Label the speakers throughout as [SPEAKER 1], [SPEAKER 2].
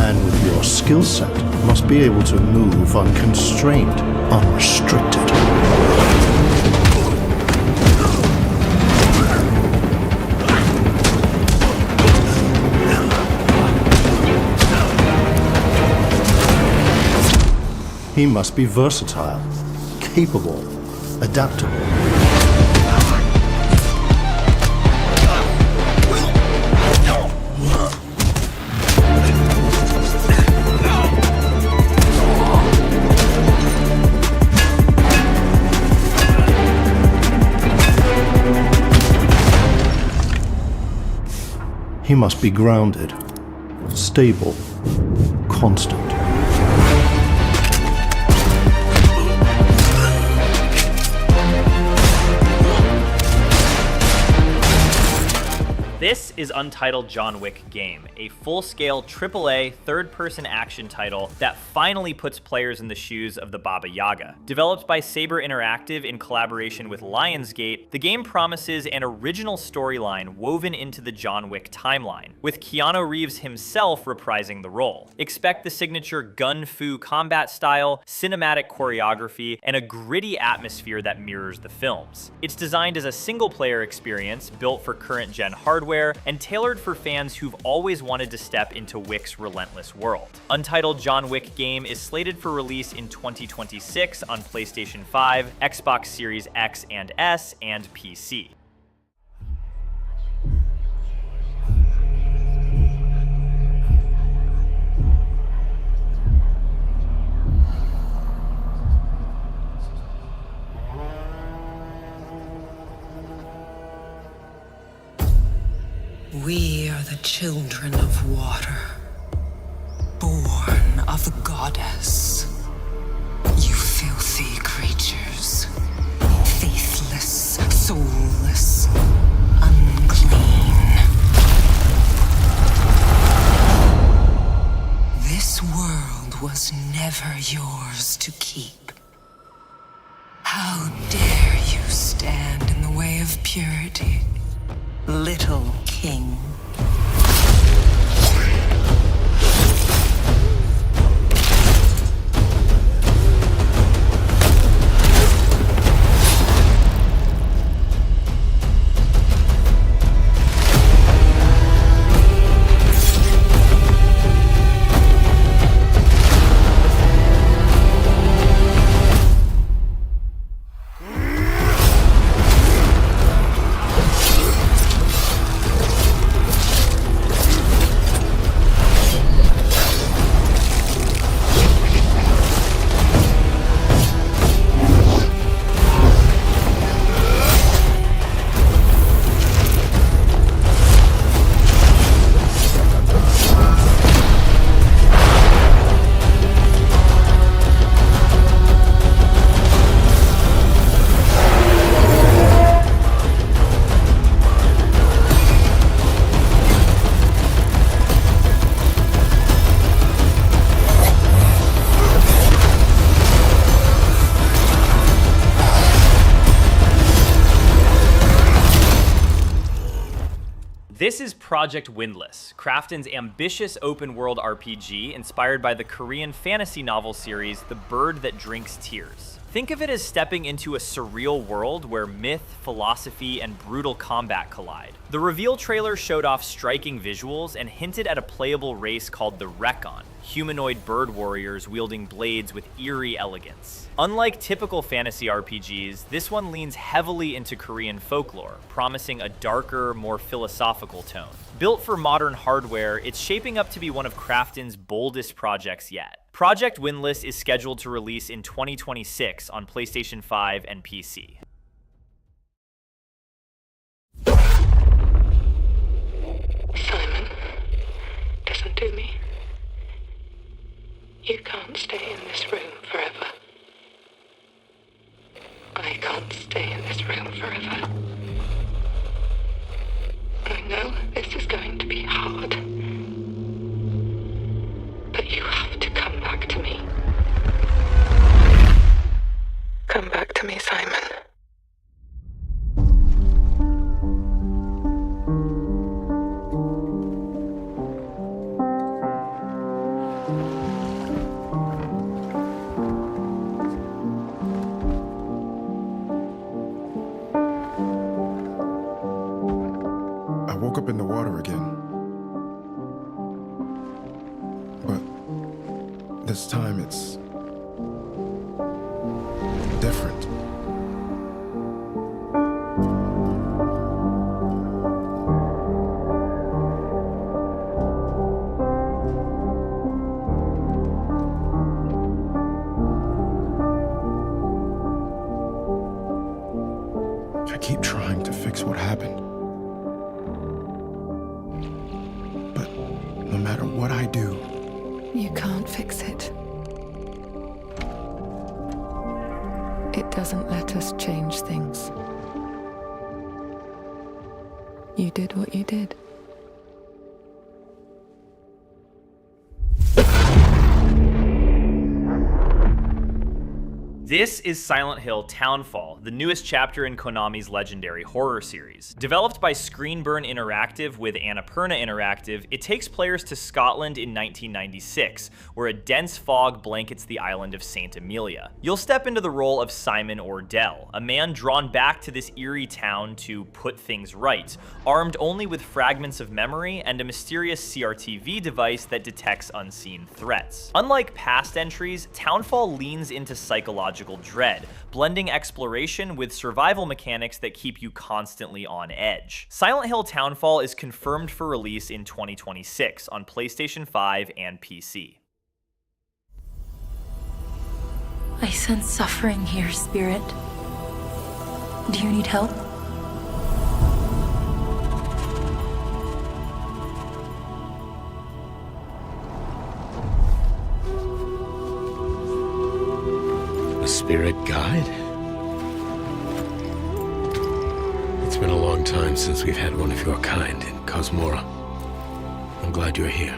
[SPEAKER 1] man with your skill set must be able to move unconstrained, unrestricted. He must be versatile, capable, adaptable. He must be grounded, stable, constant.
[SPEAKER 2] This is Untitled John Wick Game, a full-scale AAA third-person action title that finally puts players in the shoes of the Baba Yaga. Developed by Saber Interactive in collaboration with Lionsgate, the game promises an original storyline woven into the John Wick timeline, with Keanu Reeves himself reprising the role. Expect the signature gun-fu combat style, cinematic choreography, and a gritty atmosphere that mirrors the films. It's designed as a single-player experience built for current-gen hardware and tailored for fans who've always wanted to step into Wick's relentless world. Untitled John Wick Game is slated for release in 2026 on PlayStation 5, Xbox Series X and S, and PC.
[SPEAKER 3] We are the children of water, born of the goddess. You filthy creatures, faithless, soulless, unclean. This world was never yours to keep. How dare you stand in the way of purity? Little King.
[SPEAKER 2] This is Project Windless, Krafton's ambitious open-world RPG inspired by the Korean fantasy novel series The Bird That Drinks Tears. Think of it as stepping into a surreal world where myth, philosophy, and brutal combat collide. The reveal trailer showed off striking visuals and hinted at a playable race called the Recon, humanoid bird warriors wielding blades with eerie elegance. Unlike typical fantasy RPGs, this one leans heavily into Korean folklore, promising a darker, more philosophical tone. Built for modern hardware, it's shaping up to be one of Krafton's boldest projects yet. Project Windless is scheduled to release in 2026 on PlayStation 5 and PC.
[SPEAKER 4] Simon, listen to me. You can't stay in this room forever. I can't stay in this room forever. I know this is going to be hard. But you have to come back to me. Come back to me, Simon.
[SPEAKER 5] This time it's different. I keep trying to fix what happened. But no matter what I do,
[SPEAKER 6] You can't fix it. It doesn't let us change things. You did what you did.
[SPEAKER 2] This is Silent Hill Townfall, the newest chapter in Konami's legendary horror series. Developed by Screenburn Interactive with Annapurna Interactive, it takes players to Scotland in 1996, where a dense fog blankets the island of St. Amelia. You'll step into the role of Simon Ordell, a man drawn back to this eerie town to put things right, armed only with fragments of memory and a mysterious CRTV device that detects unseen threats. Unlike past entries, Townfall leans into psychological dread, blending exploration with survival mechanics that keep you constantly on edge. Silent Hill Townfall is confirmed for release in 2026 on PlayStation 5 and PC.
[SPEAKER 7] I sense suffering here, Spirit. Do you need help?
[SPEAKER 8] A spirit guide? It's been a long time since we've had one of your kind in Cosmora. I'm glad you're here.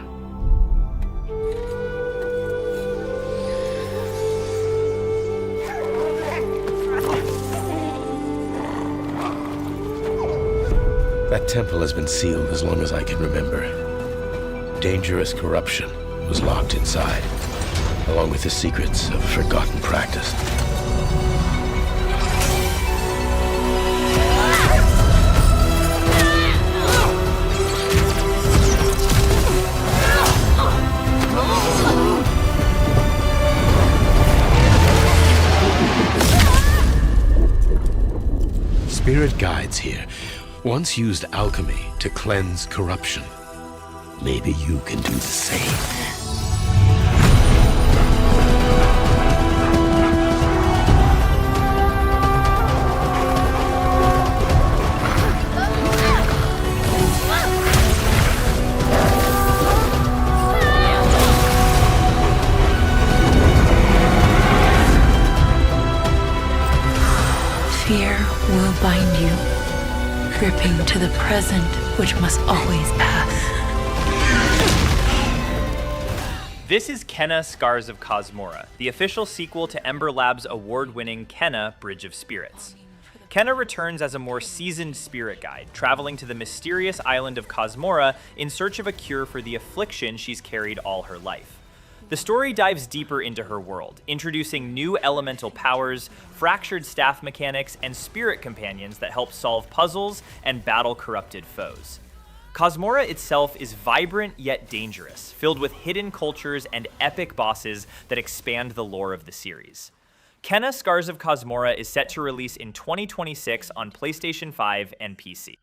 [SPEAKER 8] That temple has been sealed as long as I can remember. Dangerous corruption was locked inside, along with the secrets of a forgotten practice. Spirit guides here once used alchemy to cleanse corruption. Maybe you can do the same.
[SPEAKER 7] Fear will bind you, gripping to the present, which must always pass.
[SPEAKER 2] This is Kena Scars of Cosmora, the official sequel to Ember Labs' award-winning Kena Bridge of Spirits. Kena returns as a more seasoned spirit guide, traveling to the mysterious island of Cosmora in search of a cure for the affliction she's carried all her life. The story dives deeper into her world, introducing new elemental powers, fractured staff mechanics, and spirit companions that help solve puzzles and battle corrupted foes. Cosmora itself is vibrant yet dangerous, filled with hidden cultures and epic bosses that expand the lore of the series. Kena Scars of Cosmora is set to release in 2026 on PlayStation 5 and PC.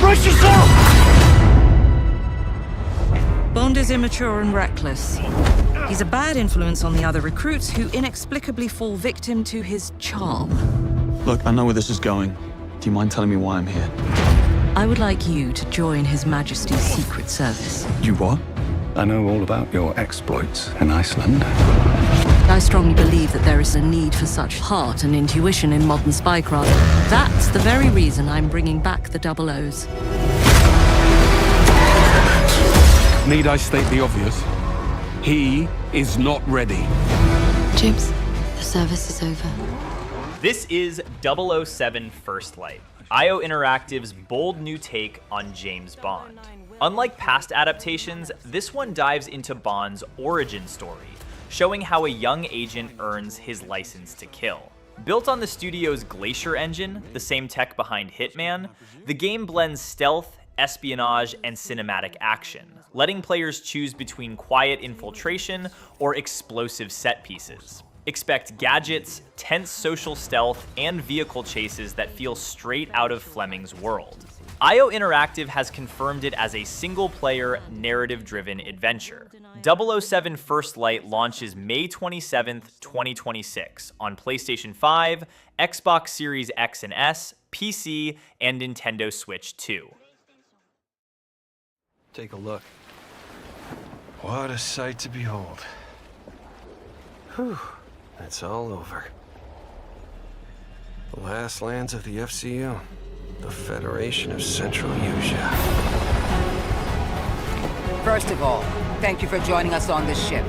[SPEAKER 9] Brace yourself!
[SPEAKER 10] Bond is immature and reckless. He's a bad influence on the other recruits who inexplicably fall victim to his charm.
[SPEAKER 9] Look, I know where this is going. Do you mind telling me why I'm here?
[SPEAKER 10] I would like you to join His Majesty's Secret Service.
[SPEAKER 9] You what?
[SPEAKER 11] I know all about your exploits in Iceland.
[SPEAKER 10] I strongly believe that there is a need for such heart and intuition in modern spycraft. That's the very reason I'm bringing back the Double O's.
[SPEAKER 9] Need I state the obvious? He is not ready.
[SPEAKER 7] James, the service is over.
[SPEAKER 2] This is 007 First Light, IO Interactive's bold new take on James Bond. Unlike past adaptations, this one dives into Bond's origin story, showing how a young agent earns his license to kill. Built on the studio's Glacier engine, the same tech behind Hitman, the game blends stealth, espionage, and cinematic action, letting players choose between quiet infiltration or explosive set pieces. Expect gadgets, tense social stealth, and vehicle chases that feel straight out of Fleming's world. IO Interactive has confirmed it as a single-player, narrative-driven adventure. 007 First Light launches May 27th, 2026 on PlayStation 5, Xbox Series X and S, PC, and Nintendo Switch 2.
[SPEAKER 12] Take a look. What a sight to behold. Whew, it's all over. The last lands of the FCU. The Federation of Central Usia.
[SPEAKER 13] First of all, thank you for joining us on this ship.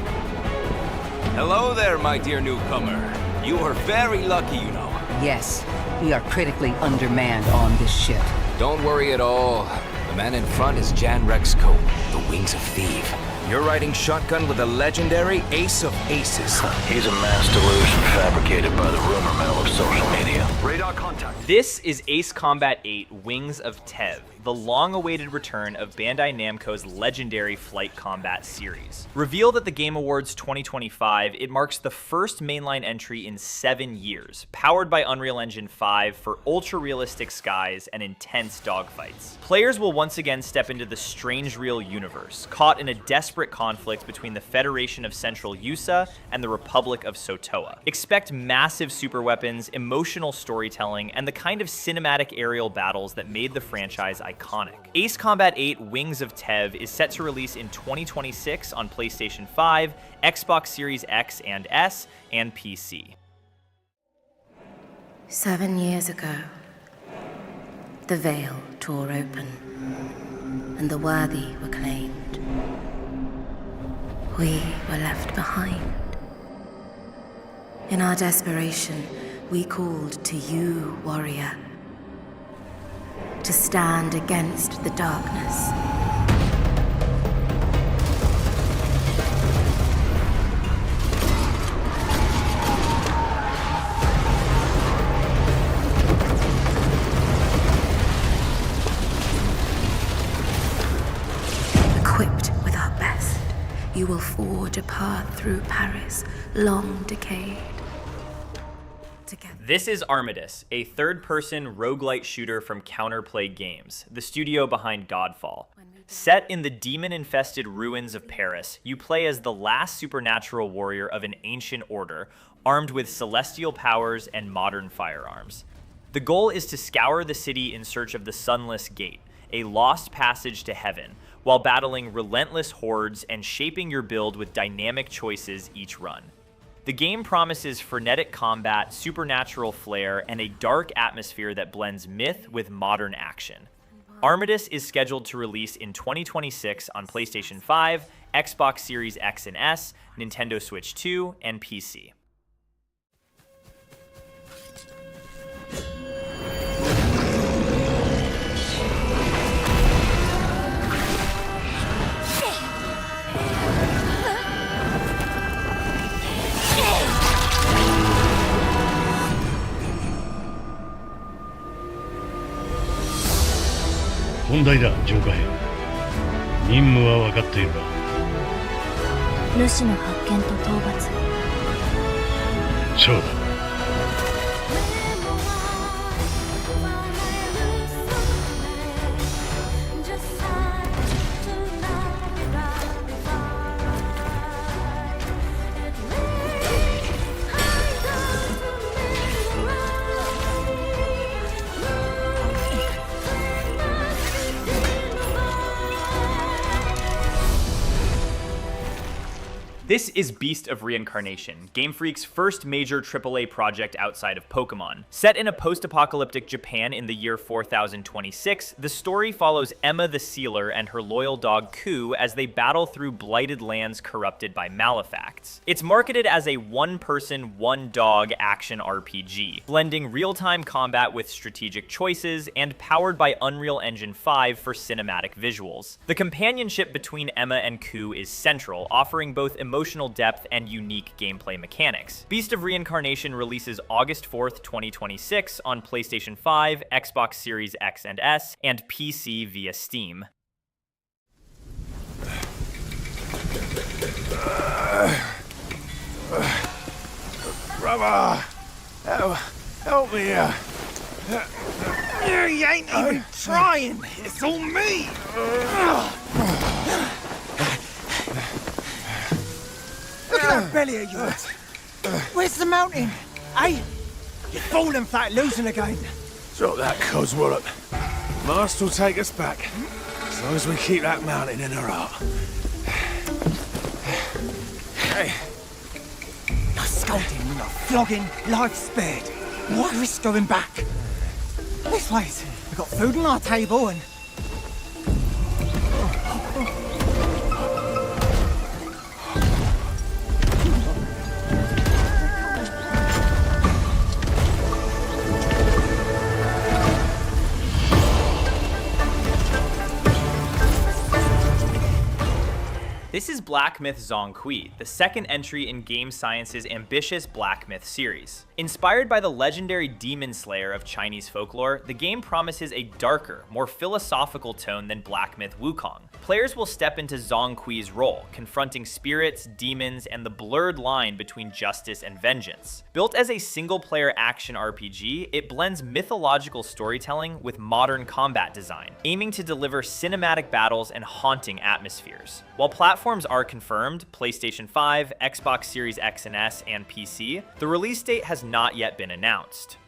[SPEAKER 14] Hello there, my dear newcomer. You are very lucky, you know.
[SPEAKER 13] Yes, we are critically undermanned on this ship.
[SPEAKER 14] Don't worry at all. The man in front is Jan Rexco, the Wings of Thief. You're riding shotgun with a legendary Ace of Aces.
[SPEAKER 15] He's a mass delusion fabricated by the rumor mill of social media.
[SPEAKER 2] Radar contact. This is Ace Combat 8 Wings of Tev, the long-awaited return of Bandai Namco's legendary flight combat series. Revealed at the Game Awards 2025, it marks the first mainline entry in 7 years, powered by Unreal Engine 5 for ultra-realistic skies and intense dogfights. Players will once again step into the strange real universe, caught in a desperate conflict between the Federation of Central Usia and the Republic of Sotoa. Expect massive superweapons, emotional storytelling, and the kind of cinematic aerial battles that made the franchise iconic. Ace Combat 8 Wings of Tev is set to release in 2026 on PlayStation 5, Xbox Series X and S, and PC.
[SPEAKER 16] 7 years ago, the veil tore open, and the worthy were claimed. We were left behind. In our desperation, we called to you, warrior, to stand against the darkness. Equipped with our best, you will forge a path through Paris, long decayed.
[SPEAKER 2] This is Armistice, a third-person roguelite shooter from Counterplay Games, the studio behind Godfall. Set in the demon-infested ruins of Paris, you play as the last supernatural warrior of an ancient order, armed with celestial powers and modern firearms. The goal is to scour the city in search of the Sunless Gate, a lost passage to heaven, while battling relentless hordes and shaping your build with dynamic choices each run. The game promises frenetic combat, supernatural flair, and a dark atmosphere that blends myth with modern action. Armistice is scheduled to release in 2026 on PlayStation 5, Xbox Series X and S, Nintendo Switch 2, and PC.
[SPEAKER 17] One dayだ、上下編。任務は分かっているが。
[SPEAKER 18] 主の発見と討伐。
[SPEAKER 17] そうだ。
[SPEAKER 2] This is Beast of Reincarnation, Game Freak's first major AAA project outside of Pokemon. Set in a post-apocalyptic Japan in the year 4026, the story follows Emma the Sealer and her loyal dog Ku as they battle through blighted lands corrupted by malefacts. It's marketed as a one-person, one-dog action RPG, blending real-time combat with strategic choices and powered by Unreal Engine 5 for cinematic visuals. The companionship between Emma and Ku is central, offering both emotional emotional depth and unique gameplay mechanics. Beast of Reincarnation releases August 4th, 2026 on PlayStation 5, Xbox Series X and S, and PC via Steam.
[SPEAKER 19] Brother, help me here. You ain't even trying. It's all me. Look at that belly of yours. Where's the mountain? Hey, you're falling flat, losing again.
[SPEAKER 20] Drop that coswallop. Master will take us back, as long as we keep that mountain in her heart.
[SPEAKER 19] Hey. No scolding, no flogging, life spared. Why risk going back? This way, we've got food on our table and...
[SPEAKER 2] This is Black Myth Zong Kui, the second entry in Game Science's ambitious Black Myth series. Inspired by the legendary demon slayer of Chinese folklore, the game promises a darker, more philosophical tone than Black Myth Wukong. Players will step into Zong Kui's role, confronting spirits, demons, and the blurred line between justice and vengeance. Built as a single-player action RPG, it blends mythological storytelling with modern combat design, aiming to deliver cinematic battles and haunting atmospheres. While platforms are confirmed, PlayStation 5, Xbox Series X and S, and PC, the release date has not yet been announced.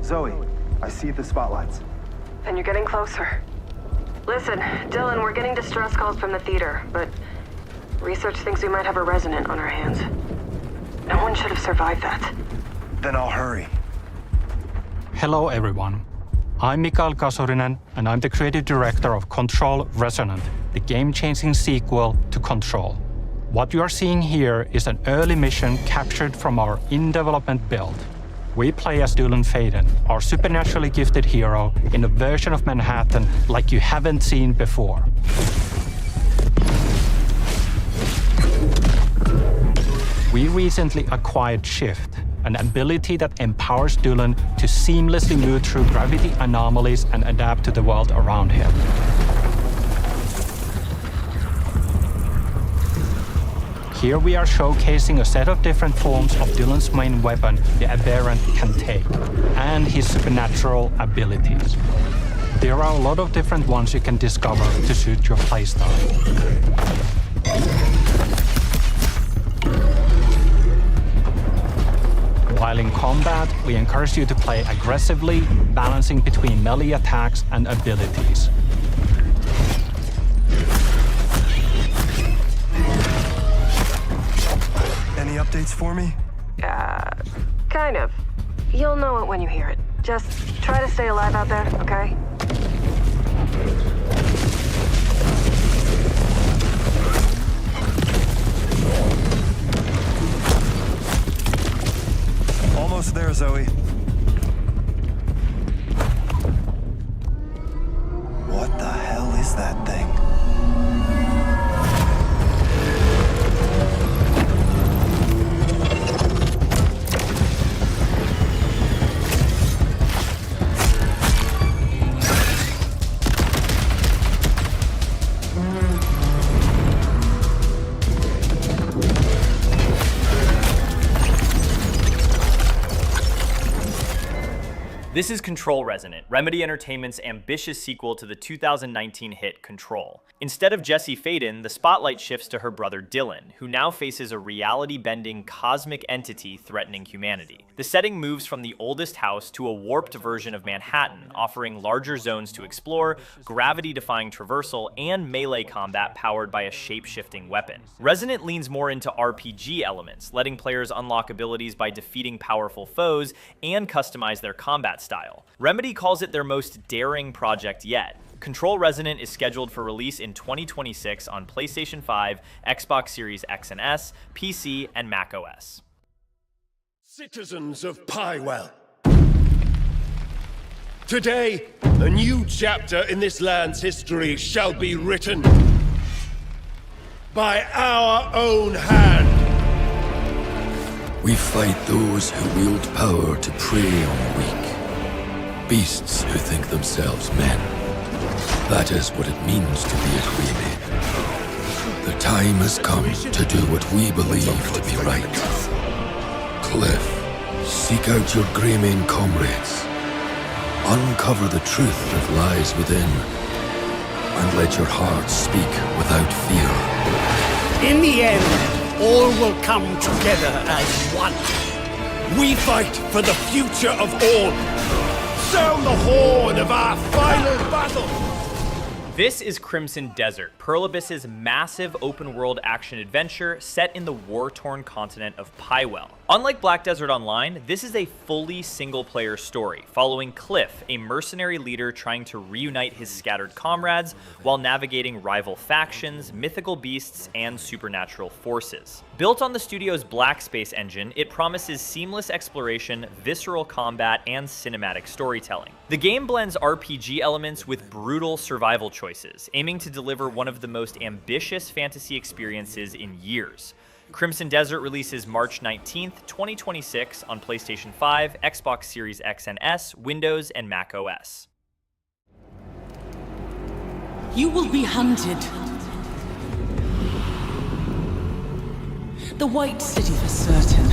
[SPEAKER 21] Zoe, I see the spotlights.
[SPEAKER 22] And you're getting closer. Listen, Dylan, we're getting distress calls from the theater, but research thinks we might have a resident on our hands. No one should have survived that.
[SPEAKER 21] Then I'll hurry.
[SPEAKER 23] Hello, everyone. I'm Mikael Kasurinen, and I'm the creative director of Control Resonant, the game-changing sequel to Control. What you are seeing here is an early mission captured from our in-development build. We play as Dylan Faden, our supernaturally gifted hero, in a version of Manhattan like you haven't seen before. We recently acquired Shift, an ability that empowers Dylan to seamlessly move through gravity anomalies and adapt to the world around him. Here we are showcasing a set of different forms of Dylan's main weapon, the Aberrant, can take, and his supernatural abilities. There are a lot of different ones you can discover to suit your playstyle. While in combat, we encourage you to play aggressively, balancing between melee attacks and abilities.
[SPEAKER 21] Any updates for me?
[SPEAKER 22] Kind of. You'll know it when you hear it. Just try to stay alive out there, okay?
[SPEAKER 21] Almost there, Zoe. What the hell is that thing?
[SPEAKER 2] This is Control Resonant, Remedy Entertainment's ambitious sequel to the 2019 hit Control. Instead of Jesse Faden, the spotlight shifts to her brother Dylan, who now faces a reality-bending cosmic entity threatening humanity. The setting moves from the oldest house to a warped version of Manhattan, offering larger zones to explore, gravity-defying traversal, and melee combat powered by a shape-shifting weapon. Resonant leans more into RPG elements, letting players unlock abilities by defeating powerful foes and customize their combat style. Remedy calls it their most daring project yet, Control Resonant is scheduled for release in 2026 on PlayStation 5, Xbox Series X and S, PC, and Mac OS.
[SPEAKER 1] Citizens of Pywell, today, a new chapter in this land's history shall be written by our own hand.
[SPEAKER 3] We fight those who wield power to prey on the weak, beasts who think themselves men. That is what it means to be a Freeman. The time has come to do what we believe to be right. Cliff, seek out your Greymane comrades. Uncover the truth that lies within, and let your heart speak without fear.
[SPEAKER 4] In the end, all will come together as one.
[SPEAKER 1] We fight for the future of all. Sound the horn of our final battle.
[SPEAKER 2] This is Crimson Desert, Pearl Abyss's massive open-world action-adventure set in the war-torn continent of Pywell. Unlike Black Desert Online, this is a fully single-player story, following Cliff, a mercenary leader trying to reunite his scattered comrades while navigating rival factions, mythical beasts, and supernatural forces. Built on the studio's Black Space engine, it promises seamless exploration, visceral combat, and cinematic storytelling. The game blends RPG elements with brutal survival choices, aiming to deliver one of the most ambitious fantasy experiences in years. Crimson Desert releases March 19th, 2026 on PlayStation 5, Xbox Series X and S, Windows, and Mac OS.
[SPEAKER 24] You will be hunted. The White City for certain.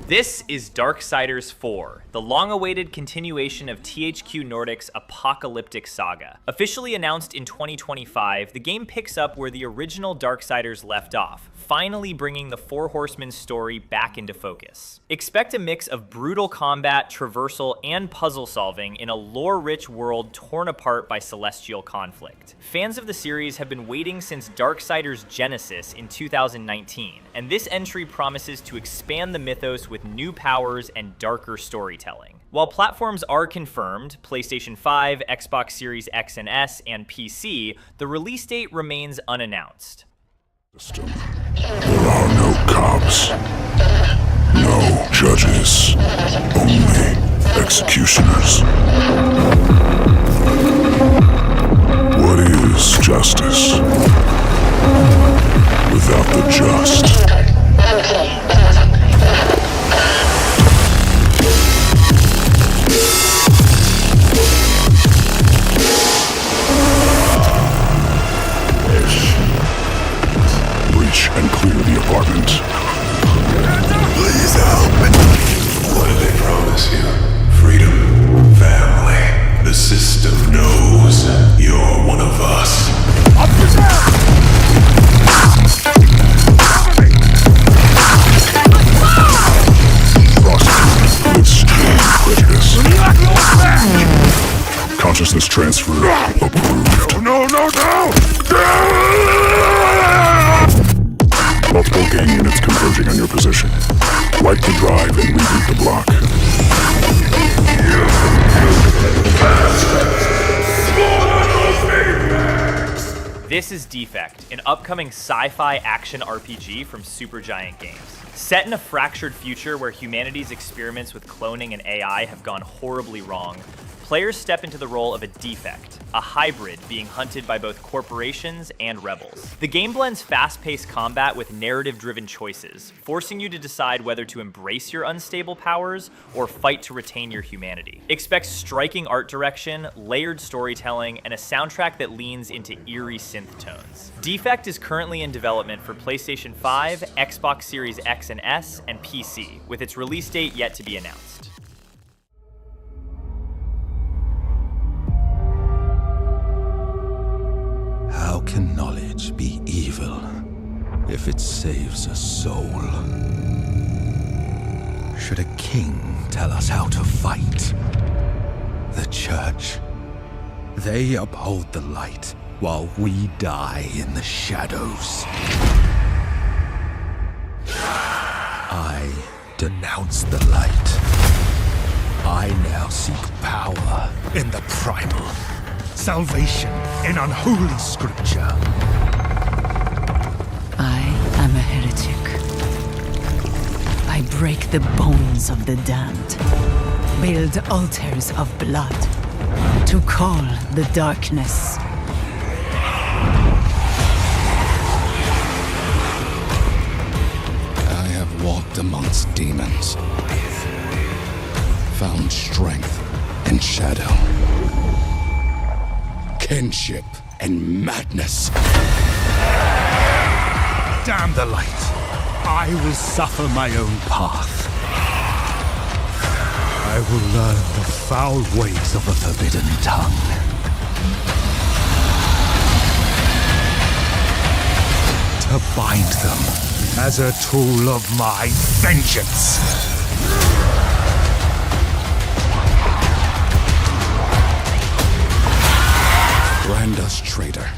[SPEAKER 2] This is Darksiders 4, the long-awaited continuation of THQ Nordic's apocalyptic saga. Officially announced in 2025, the game picks up where the original Darksiders left off, finally bringing the Four Horsemen story back into focus. Expect a mix of brutal combat, traversal, and puzzle solving in a lore-rich world torn apart by celestial conflict. Fans of the series have been waiting since Darksiders Genesis in 2019, and this entry promises to expand the mythos with new powers and darker storytelling. While platforms are confirmed, PlayStation 5, Xbox Series X and S, and PC, the release date remains unannounced.
[SPEAKER 5] There are no cops, no judges, only executioners. What is justice without the just? And clear the apartment. Please help. What did they promise you? Freedom, family. The system knows you're one of us. Prosecuted with strong prejudice. Consciousness transfer approved. No! Multiple gang units converging on your position. Light the drive and reboot the block.
[SPEAKER 2] This is Defect, an upcoming sci-fi action RPG from Supergiant Games. Set in a fractured future where humanity's experiments with cloning and AI have gone horribly wrong, players step into the role of a defect, a hybrid being hunted by both corporations and rebels. The game blends fast-paced combat with narrative-driven choices, forcing you to decide whether to embrace your unstable powers or fight to retain your humanity. Expect striking art direction, layered storytelling, and a soundtrack that leans into eerie synth tones. Defect is currently in development for PlayStation 5, Xbox Series X and S, and PC, with its release date yet to be announced.
[SPEAKER 3] How can knowledge be evil if it saves a soul? Should a king tell us how to fight? The church, they uphold the light while we die in the shadows. I denounce the light.
[SPEAKER 1] I now seek power in the primal, salvation in unholy scripture.
[SPEAKER 24] I am a heretic. I break the bones of the damned, build altars of blood to call the darkness.
[SPEAKER 3] I have walked amongst demons, found strength in shadow, kinship and madness.
[SPEAKER 1] Damn the light. I will suffer my own path. I will learn the foul ways of a forbidden tongue. To bind them as a tool of my vengeance.
[SPEAKER 3] Branda's traitor.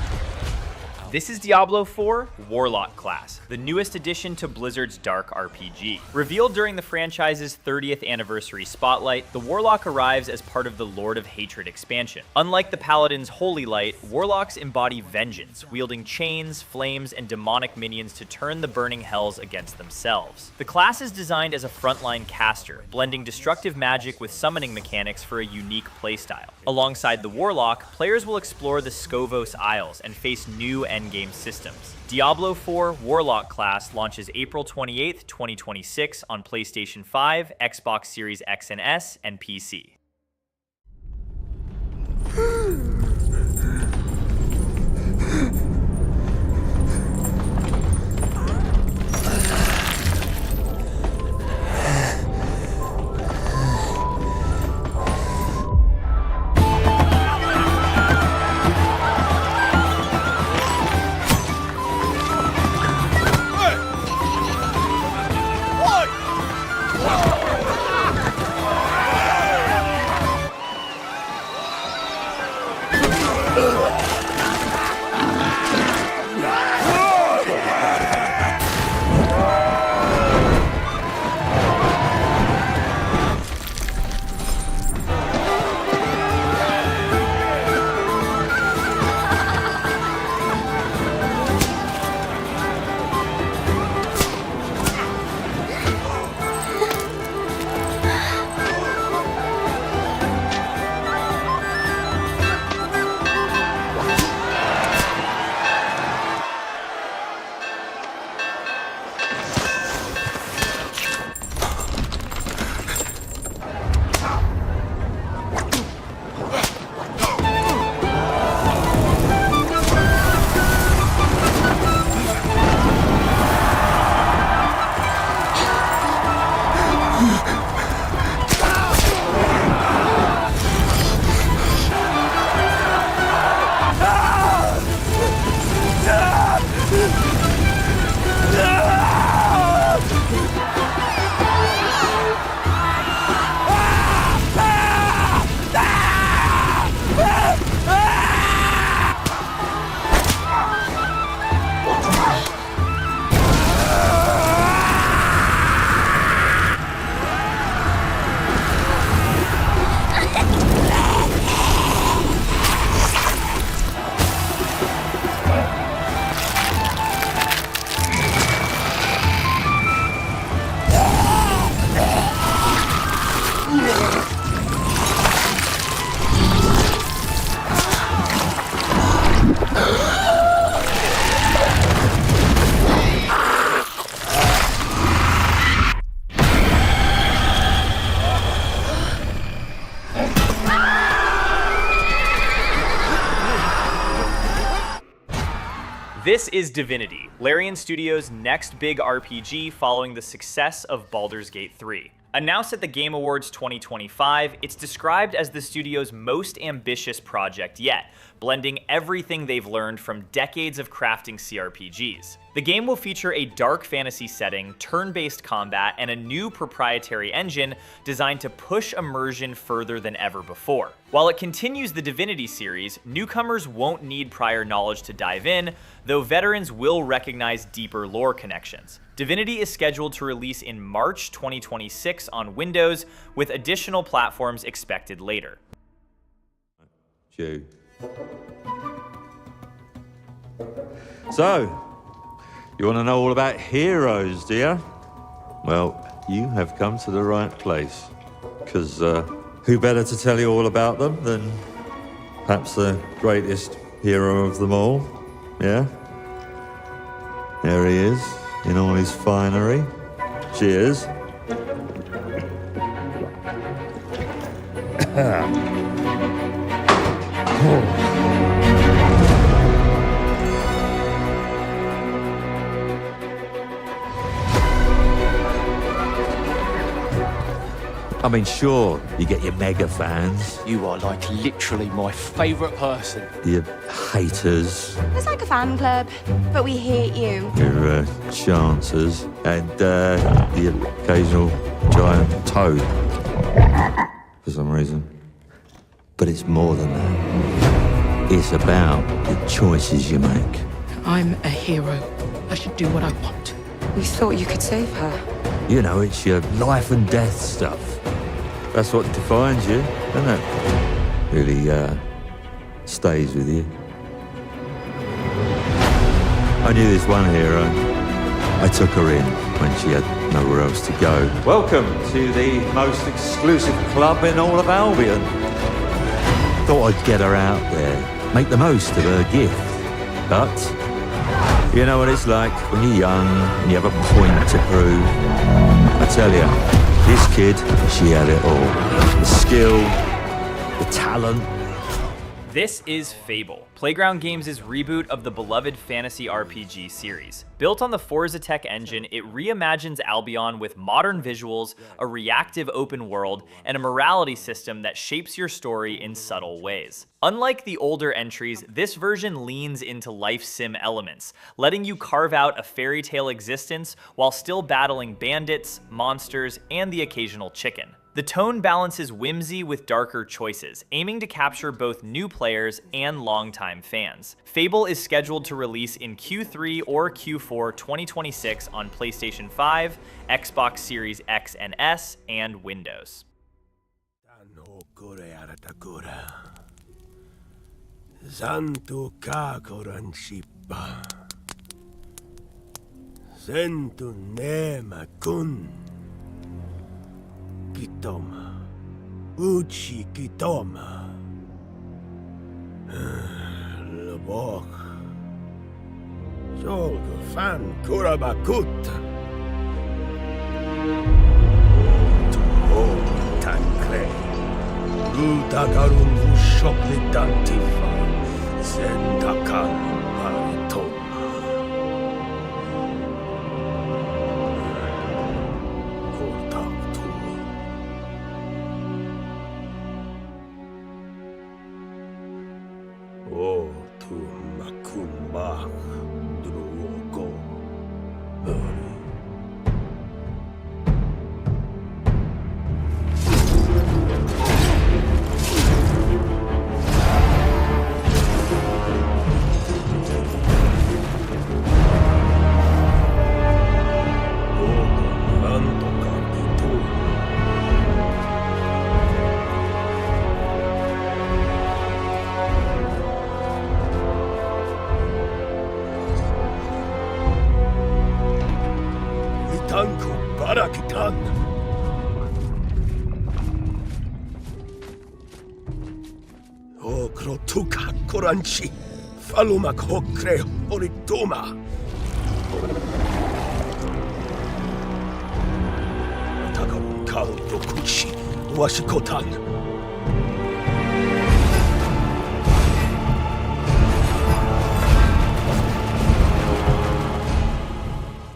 [SPEAKER 2] This is Diablo 4 Warlock class, the newest addition to Blizzard's Dark RPG. Revealed during the franchise's 30th anniversary spotlight, the Warlock arrives as part of the Lord of Hatred expansion. Unlike the Paladin's Holy Light, Warlocks embody vengeance, wielding chains, flames, and demonic minions to turn the burning hells against themselves. The class is designed as a frontline caster, blending destructive magic with summoning mechanics for a unique playstyle. Alongside the Warlock, players will explore the Skovos Isles and face new endgame systems. Diablo 4 Warlock class launches April 28th, 2026 on PlayStation 5, Xbox Series X and S, and PC. This is Divinity, Larian Studios' next big RPG following the success of Baldur's Gate 3. Announced at the Game Awards 2025, it's described as the studio's most ambitious project yet, blending everything they've learned from decades of crafting CRPGs. The game will feature a dark fantasy setting, turn-based combat, and a new proprietary engine designed to push immersion further than ever before. While it continues the Divinity series, newcomers won't need prior knowledge to dive in, though veterans will recognize deeper lore connections. Divinity is scheduled to release in March 2026 on Windows, with additional platforms expected later.
[SPEAKER 6] So, you want to know all about heroes, do you? Well, you have come to the right place. Because who better to tell you all about them than perhaps the greatest hero of them all? Yeah? There he is, in all his finery. Cheers. I mean, sure, you get your mega fans,
[SPEAKER 4] You are like literally my favourite person.
[SPEAKER 6] your haters,
[SPEAKER 8] It's like a fan club, but we hate you.
[SPEAKER 6] your chancers, and the occasional giant toad, for some reason. But it's more than that. It's about the choices you make.
[SPEAKER 24] I'm a hero. I should do what I want.
[SPEAKER 8] We thought you could save her.
[SPEAKER 6] You know, it's your life and death stuff. That's what defines you, doesn't it? Really, stays with you. I knew this one hero. I took her in when she had nowhere else to go. Welcome to the most exclusive club in all of Albion. Thought I'd get her out there, make the most of her gift. But you know what it's like when you're young and you have a point to prove. I tell you, this kid, she had it all. The skill, the talent.
[SPEAKER 2] This is Fable, Playground Games' reboot of the beloved fantasy RPG series. Built on the Forza Tech engine, it reimagines Albion with modern visuals, a reactive open world, and a morality system that shapes your story in subtle ways. Unlike the older entries, this version leans into life sim elements, letting you carve out a fairy tale existence while still battling bandits, monsters, and the occasional chicken. The tone balances whimsy with darker choices, aiming to capture both new players and longtime fans. Fable is scheduled to release in Q3 or Q4 2026 on PlayStation 5, Xbox Series X and S, and Windows.
[SPEAKER 1] Zantu kakoran shipa. Zentu nema kun. Kitoma. Uchi kitoma. Lebok. Jolgo fan kurabakut. Oh, tankre. Utagarun ushoklitantifa. Zendakan maritom. Oh, tu makumba drugo. Tanku barakitan. Okro tuka koranchi. Falumak hokre horituma. Tagarun kao dokuchi. Washikotan.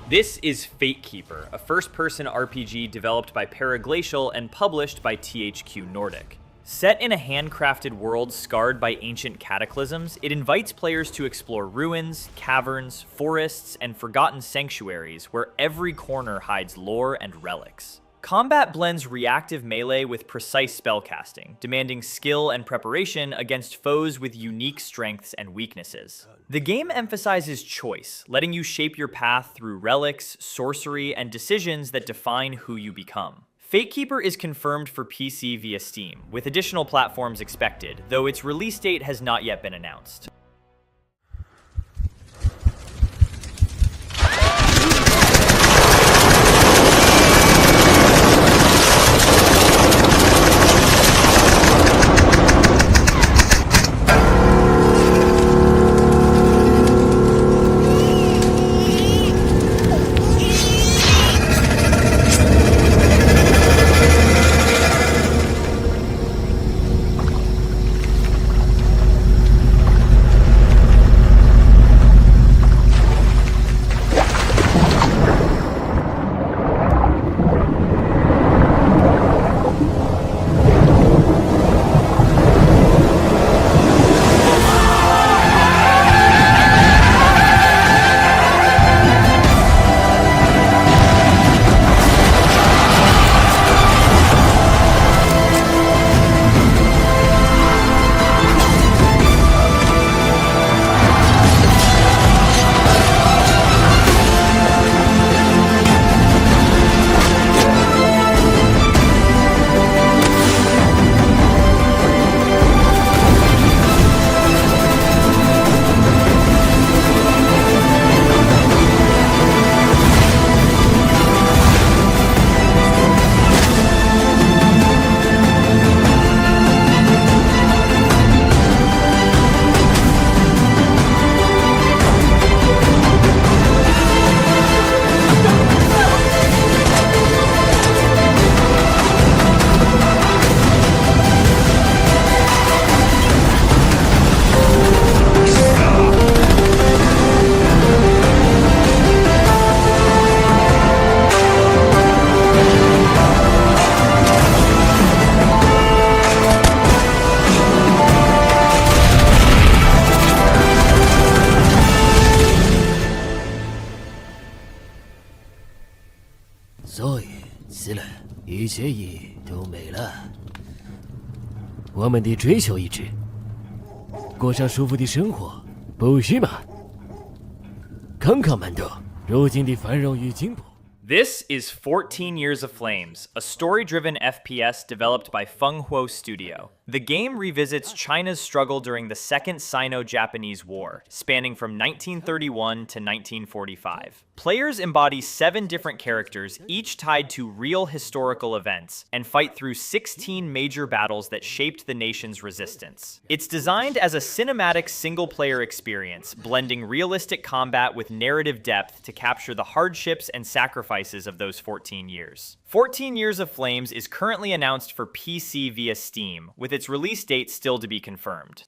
[SPEAKER 2] This is Fatekeeper, a first-person RPG developed by Paraglacial and published by THQ Nordic. Set in a handcrafted world scarred by ancient cataclysms, it invites players to explore ruins, caverns, forests, and forgotten sanctuaries where every corner hides lore and relics. Combat blends reactive melee with precise spellcasting, demanding skill and preparation against foes with unique strengths and weaknesses. The game emphasizes choice, letting you shape your path through relics, sorcery, and decisions that define who you become. Fatekeeper is confirmed for PC via Steam, with additional platforms expected, though its release date has not yet been announced.
[SPEAKER 7] 所以死了，一切意义都没了。我们得追求一致，过上舒服的生活，不是吗？康康曼多，如今的繁荣与进步。
[SPEAKER 2] This is 14 Years of Flames, a story-driven FPS developed by Fenghuo Studio. The game revisits China's struggle during the Second Sino-Japanese War, spanning from 1931 to 1945. Players embody 7 different characters, each tied to real historical events, and fight through 16 major battles that shaped the nation's resistance. It's designed as a cinematic single-player experience, blending realistic combat with narrative depth to capture the hardships and sacrifices of those 14 years. 14 Years of Flames is currently announced for PC via Steam, with its release date still to be confirmed.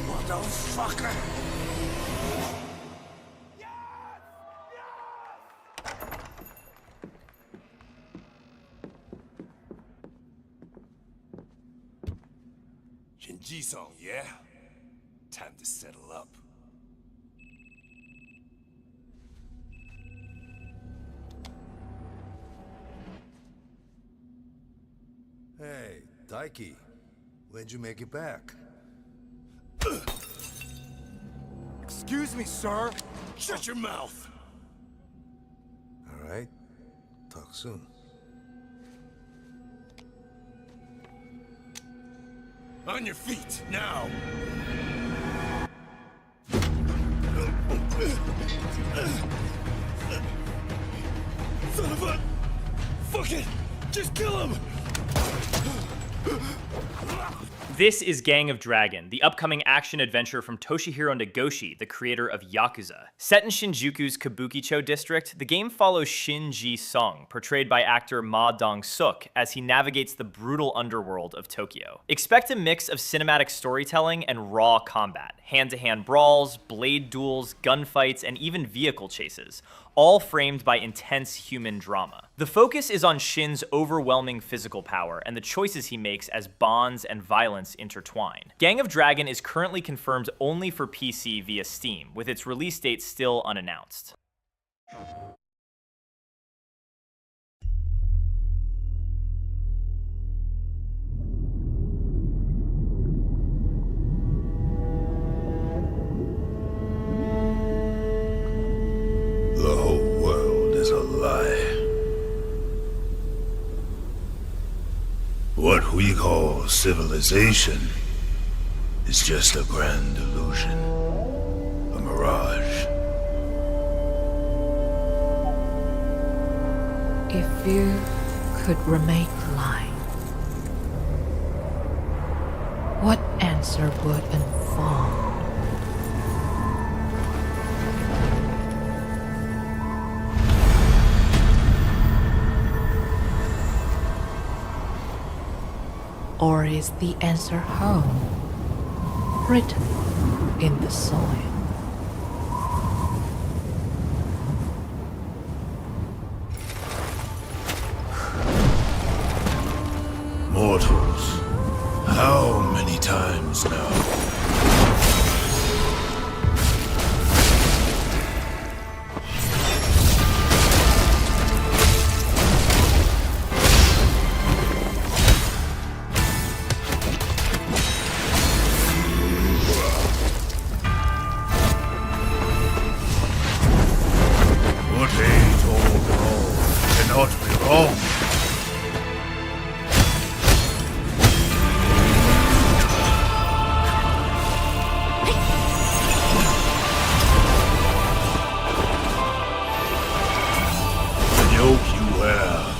[SPEAKER 1] Motherfucker! Jinji-song, yeah? Time to settle up.
[SPEAKER 9] Hey, Daiki. When'd you make it back?
[SPEAKER 1] Excuse me, sir. Shut your mouth.
[SPEAKER 9] All right. Talk soon.
[SPEAKER 1] On your feet, now! Son of a... Fuck it! Just kill him!
[SPEAKER 2] This is Gang of Dragon, the upcoming action-adventure from Toshihiro Nagoshi, the creator of Yakuza. Set in Shinjuku's Kabukicho district, the game follows Shin Ji-sung, portrayed by actor Ma Dong-suk, as he navigates the brutal underworld of Tokyo. Expect a mix of cinematic storytelling and raw combat, hand-to-hand brawls, blade duels, gunfights, and even vehicle chases, all framed by intense human drama. The focus is on Shin's overwhelming physical power and the choices he makes as bonds and violence intertwine. Gang of Dragon is currently confirmed only for PC via Steam, with its release date still unannounced.
[SPEAKER 9] The whole world is a lie. What we call civilization is just a grand illusion, a mirage.
[SPEAKER 10] If you could remain blind, what answer would unfold? Or is the answer home, written in the soil?
[SPEAKER 9] Mortals, how many times now?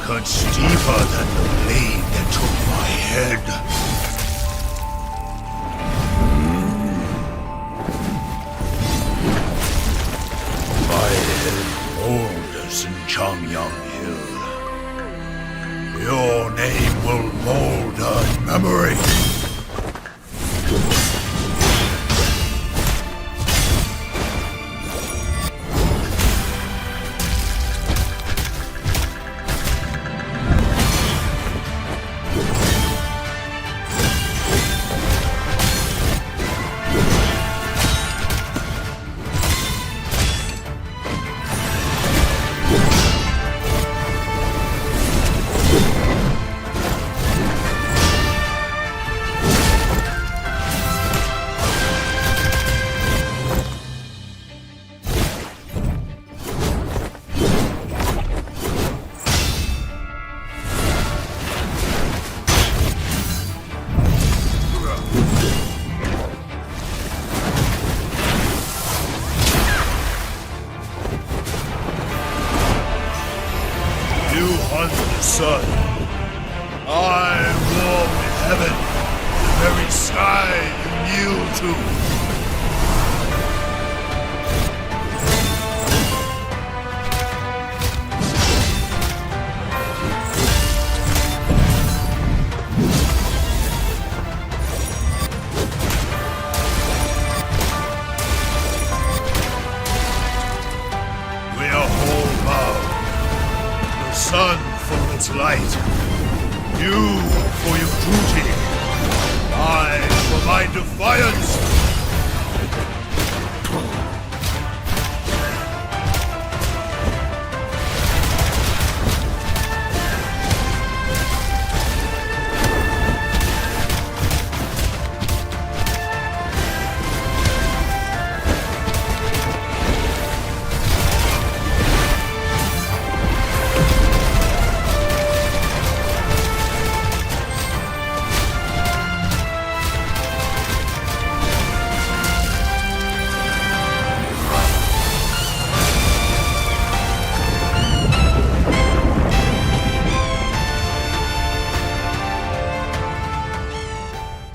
[SPEAKER 9] Cuts deeper than the blade that took my head. My head moulders in Changyang Hill. Your name will molder in memory. Sun. I warm heaven, the very sky you kneel to. We are all bound. The sun for its light, you for your duty, I for my defiance.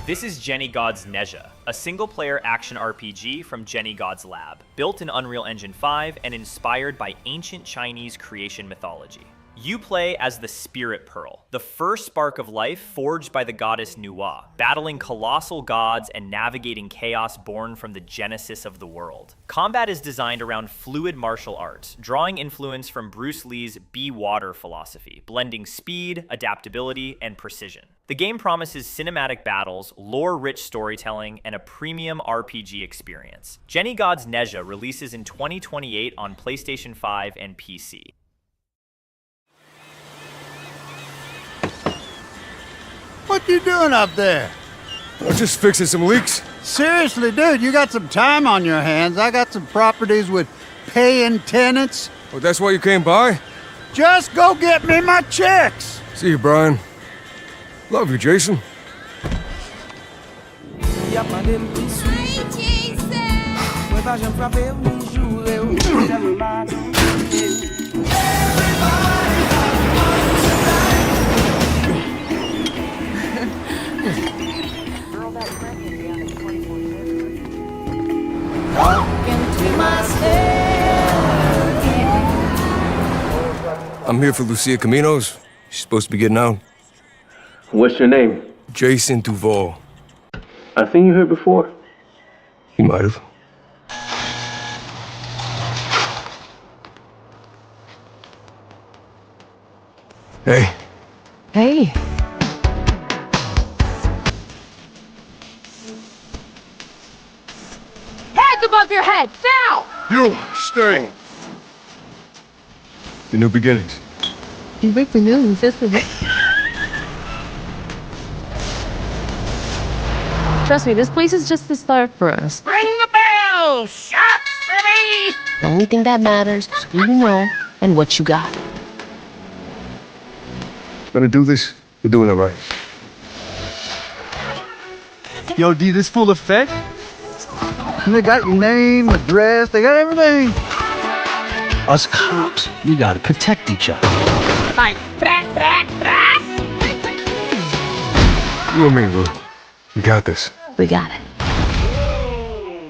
[SPEAKER 2] This is Jenny God's Nezha, a single-player action RPG from Jenny God's Lab, built in Unreal Engine 5 and inspired by ancient Chinese creation mythology. You play as the Spirit Pearl, the first spark of life forged by the goddess Nuwa, battling colossal gods and navigating chaos born from the genesis of the world. Combat is designed around fluid martial arts, drawing influence from Bruce Lee's Be Water philosophy, blending speed, adaptability, and precision. The game promises cinematic battles, lore-rich storytelling, and a premium RPG experience. Jenny God's Nezha releases in 2028 on PlayStation 5 and PC.
[SPEAKER 4] What you doing up there?
[SPEAKER 20] I'm just fixing some leaks.
[SPEAKER 4] Seriously, dude, you got some time on your hands. I got some properties with paying tenants.
[SPEAKER 20] Oh, that's why you came by?
[SPEAKER 4] Just go get me my checks.
[SPEAKER 20] See you, Brian. Love you, Jason. I'm here for Lucia Caminos. She's supposed to be getting out.
[SPEAKER 11] What's your name?
[SPEAKER 20] Jason Duval.
[SPEAKER 11] I seen you here before.
[SPEAKER 20] You might have. Hey.
[SPEAKER 10] Hey.
[SPEAKER 12] Hands above your head, now!
[SPEAKER 20] You, stay. The new beginnings.
[SPEAKER 10] You break the news, isn't it? Trust me, this place is just the start for us.
[SPEAKER 12] Ring the bell! Shots for me!
[SPEAKER 10] The only thing that matters is who you know and what you got.
[SPEAKER 20] Gonna do this, you're doing it right.
[SPEAKER 4] Yo, D, this full effect? They got your name, address, they got everything.
[SPEAKER 7] Us cops, we gotta protect each other.
[SPEAKER 12] Like,
[SPEAKER 20] You and me, Lou. We got this.
[SPEAKER 10] We got it.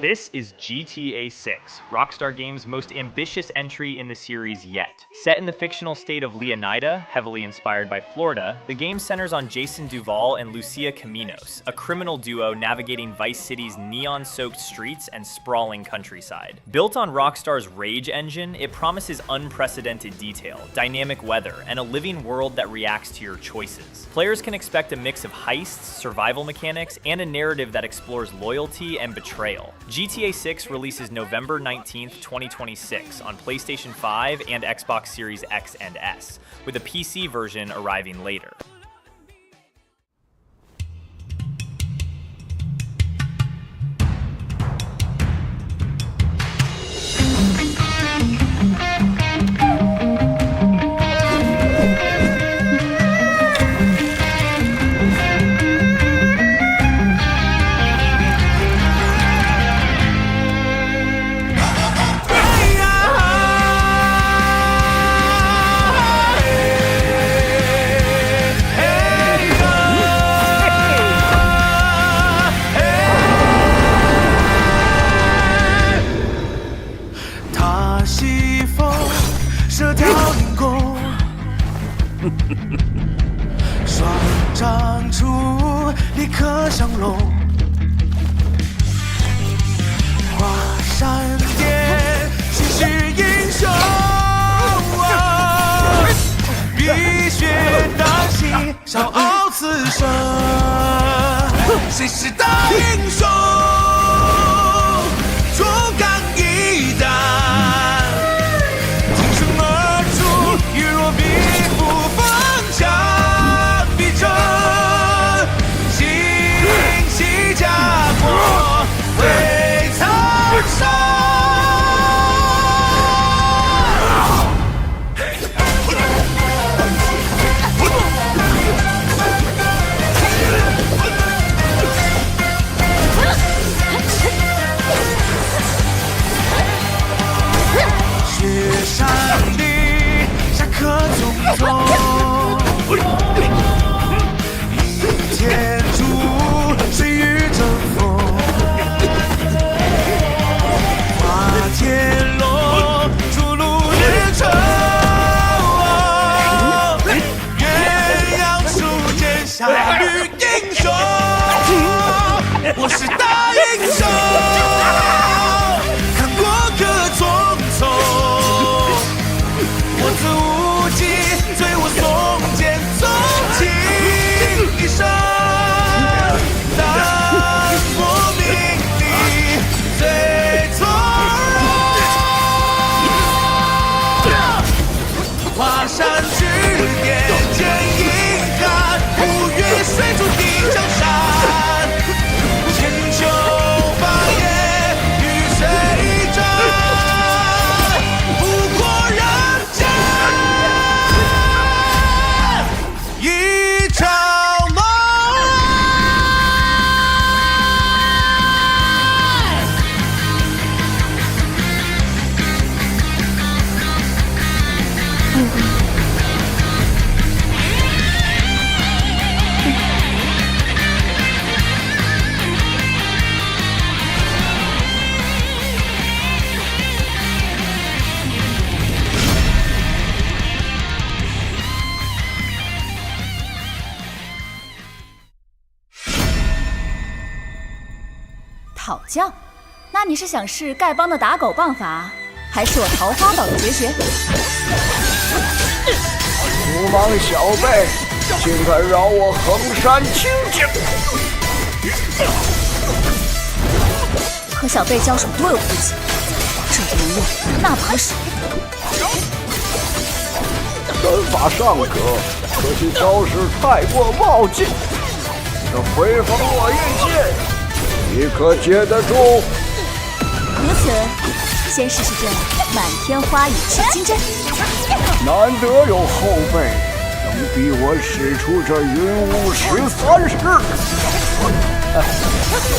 [SPEAKER 2] This is GTA 6, Rockstar Games' most ambitious entry in the series yet. Set in the fictional state of Leonida, heavily inspired by Florida, the game centers on Jason Duval and Lucia Caminos, a criminal duo navigating Vice City's neon-soaked streets and sprawling countryside. Built on Rockstar's Rage engine, it promises unprecedented detail, dynamic weather, and a living world that reacts to your choices. Players can expect a mix of heists, survival mechanics, and a narrative that explores loyalty and betrayal. GTA 6 releases November 19th, 2026 on PlayStation 5 and Xbox Series X and S, with a PC version arriving later.
[SPEAKER 18] 讨教？那你是想试丐帮的打狗棒法，还是我桃花岛的绝学？
[SPEAKER 13] 鲁莽小辈，竟敢扰我衡山清净！
[SPEAKER 18] 和小辈交手多有顾忌，这不能用，那不合适。
[SPEAKER 13] 身法尚可，可惜招式太过冒进。这回风落叶剑，你可接得住？
[SPEAKER 18] 如此，先试试这满天花雨赤金针。
[SPEAKER 13] 难得有后辈能逼我使出这云雾13式。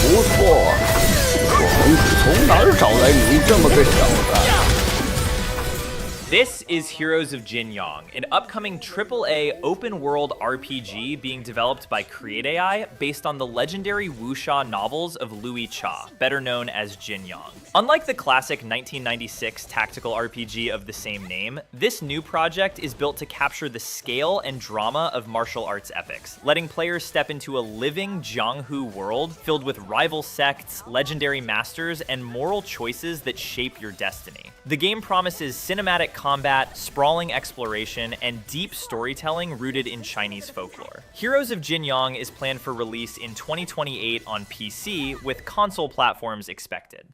[SPEAKER 13] 不错，我从哪儿找来你这么个小子
[SPEAKER 2] ？This is Heroes of Jin Yong, an upcoming AAA open-world RPG being developed by Create AI based on the legendary wuxia novels of Louis Cha, better known as Jin Yong. Unlike the classic 1996 tactical RPG of the same name, this new project is built to capture the scale and drama of martial arts epics, letting players step into a living Jianghu world filled with rival sects, legendary masters, and moral choices that shape your destiny. The game promises cinematic combat, sprawling exploration, and deep storytelling rooted in Chinese folklore. Heroes of Jin Yong is planned for release in 2028 on PC, with console platforms expected.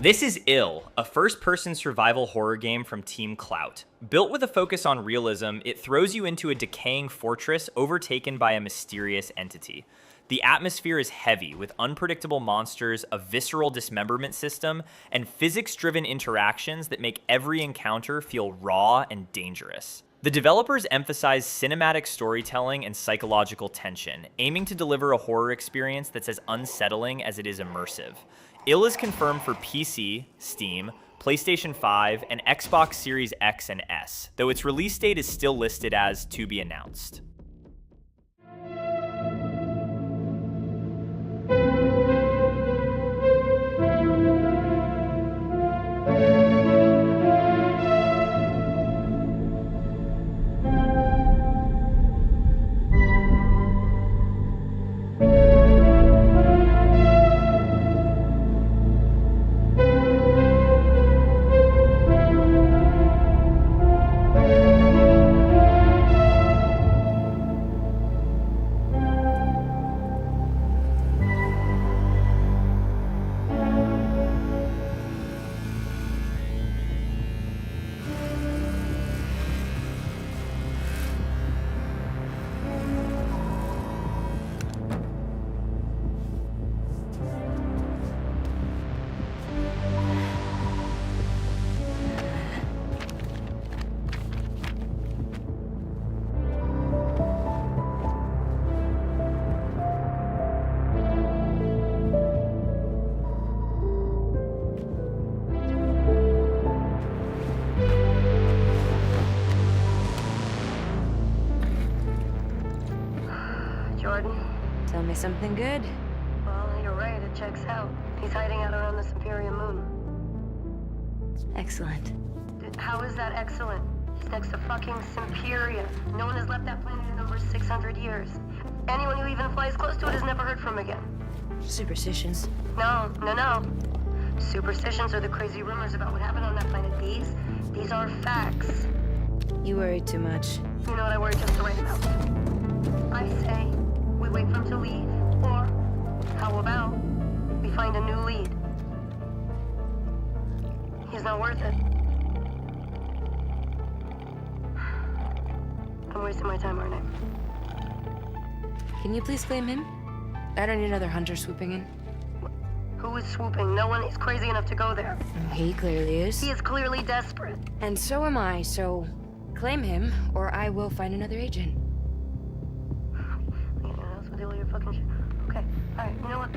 [SPEAKER 2] This is Ill, a first-person survival horror game from Team Clout. Built with a focus on realism, it throws you into a decaying fortress overtaken by a mysterious entity. The atmosphere is heavy, with unpredictable monsters, a visceral dismemberment system, and physics-driven interactions that make every encounter feel raw and dangerous. The developers emphasize cinematic storytelling and psychological tension, aiming to deliver a horror experience that's as unsettling as it is immersive. Ill is confirmed for PC, Steam, PlayStation 5, and Xbox Series X and S, though its release date is still listed as to be announced.
[SPEAKER 8] Tell me something good.
[SPEAKER 22] Well, you're right, it checks out. He's hiding out around the Imperium moon.
[SPEAKER 8] Excellent.
[SPEAKER 22] How is that excellent? He's next to fucking Simperia. No one has left that planet in over 600 years. Anyone who even flies close to it is never heard from again.
[SPEAKER 8] Superstitions.
[SPEAKER 22] No. Superstitions are the crazy rumors about what happened on that planet. These are facts.
[SPEAKER 8] You worry too much.
[SPEAKER 22] You know what I worry just the right amount. I say we wait for him to leave, or how about we find a new lead? He's not worth it. I'm wasting my time, aren't I?
[SPEAKER 8] Can you please claim him? I don't need another hunter swooping in.
[SPEAKER 22] Who is swooping? No one is crazy enough to go there.
[SPEAKER 8] He clearly is.
[SPEAKER 22] He is clearly desperate.
[SPEAKER 8] And so am I, so claim him, or I will find another agent.
[SPEAKER 22] Anyone else will deal with your fucking shit. Okay, alright, you know what?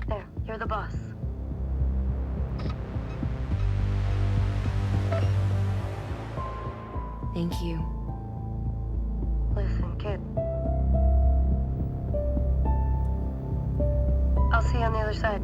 [SPEAKER 22] There, you're the boss.
[SPEAKER 8] Thank you.
[SPEAKER 22] Listen, kid. I'll see you on the other side.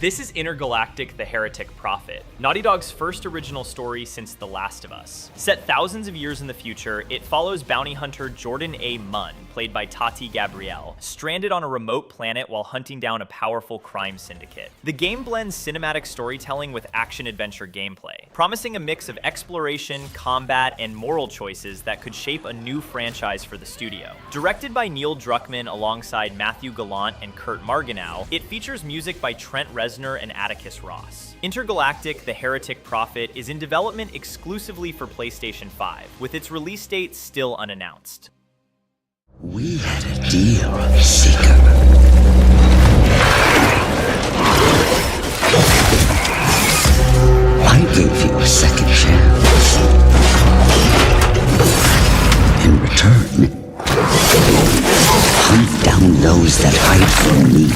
[SPEAKER 2] This is Intergalactic: The Heretic Prophet, Naughty Dog's first original story since The Last of Us. Set thousands of years in the future, it follows bounty hunter Jordan A. Munn, played by Tati Gabrielle, stranded on a remote planet while hunting down a powerful crime syndicate. The game blends cinematic storytelling with action-adventure gameplay, promising a mix of exploration, combat, and moral choices that could shape a new franchise for the studio. Directed by Neil Druckmann alongside Matthew Gallant and Kurt Marganow, it features music by Trent Reznor and Atticus Ross. Intergalactic: The Heretic Prophet is in development exclusively for PlayStation 5, with its release date still unannounced.
[SPEAKER 14] We had a deal, Seeker. I gave you a second chance. In return, hunt down those that hide from me.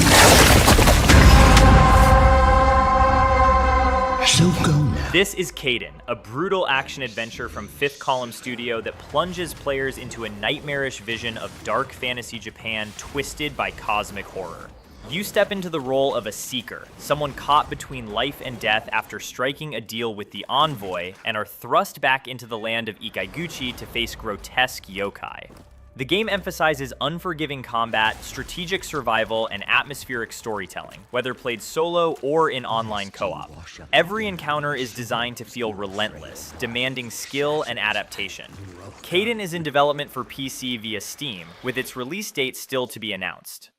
[SPEAKER 14] So go now.
[SPEAKER 2] This is Caden, a brutal action-adventure from Fifth Column Studio that plunges players into a nightmarish vision of dark fantasy Japan twisted by cosmic horror. You step into the role of a seeker, someone caught between life and death after striking a deal with the Envoy, and are thrust back into the land of Ikaiguchi to face grotesque yokai. The game emphasizes unforgiving combat, strategic survival, and atmospheric storytelling, whether played solo or in online co-op. Every encounter is designed to feel relentless, demanding skill and adaptation. Caden is in development for PC via Steam, with its release date still to be announced.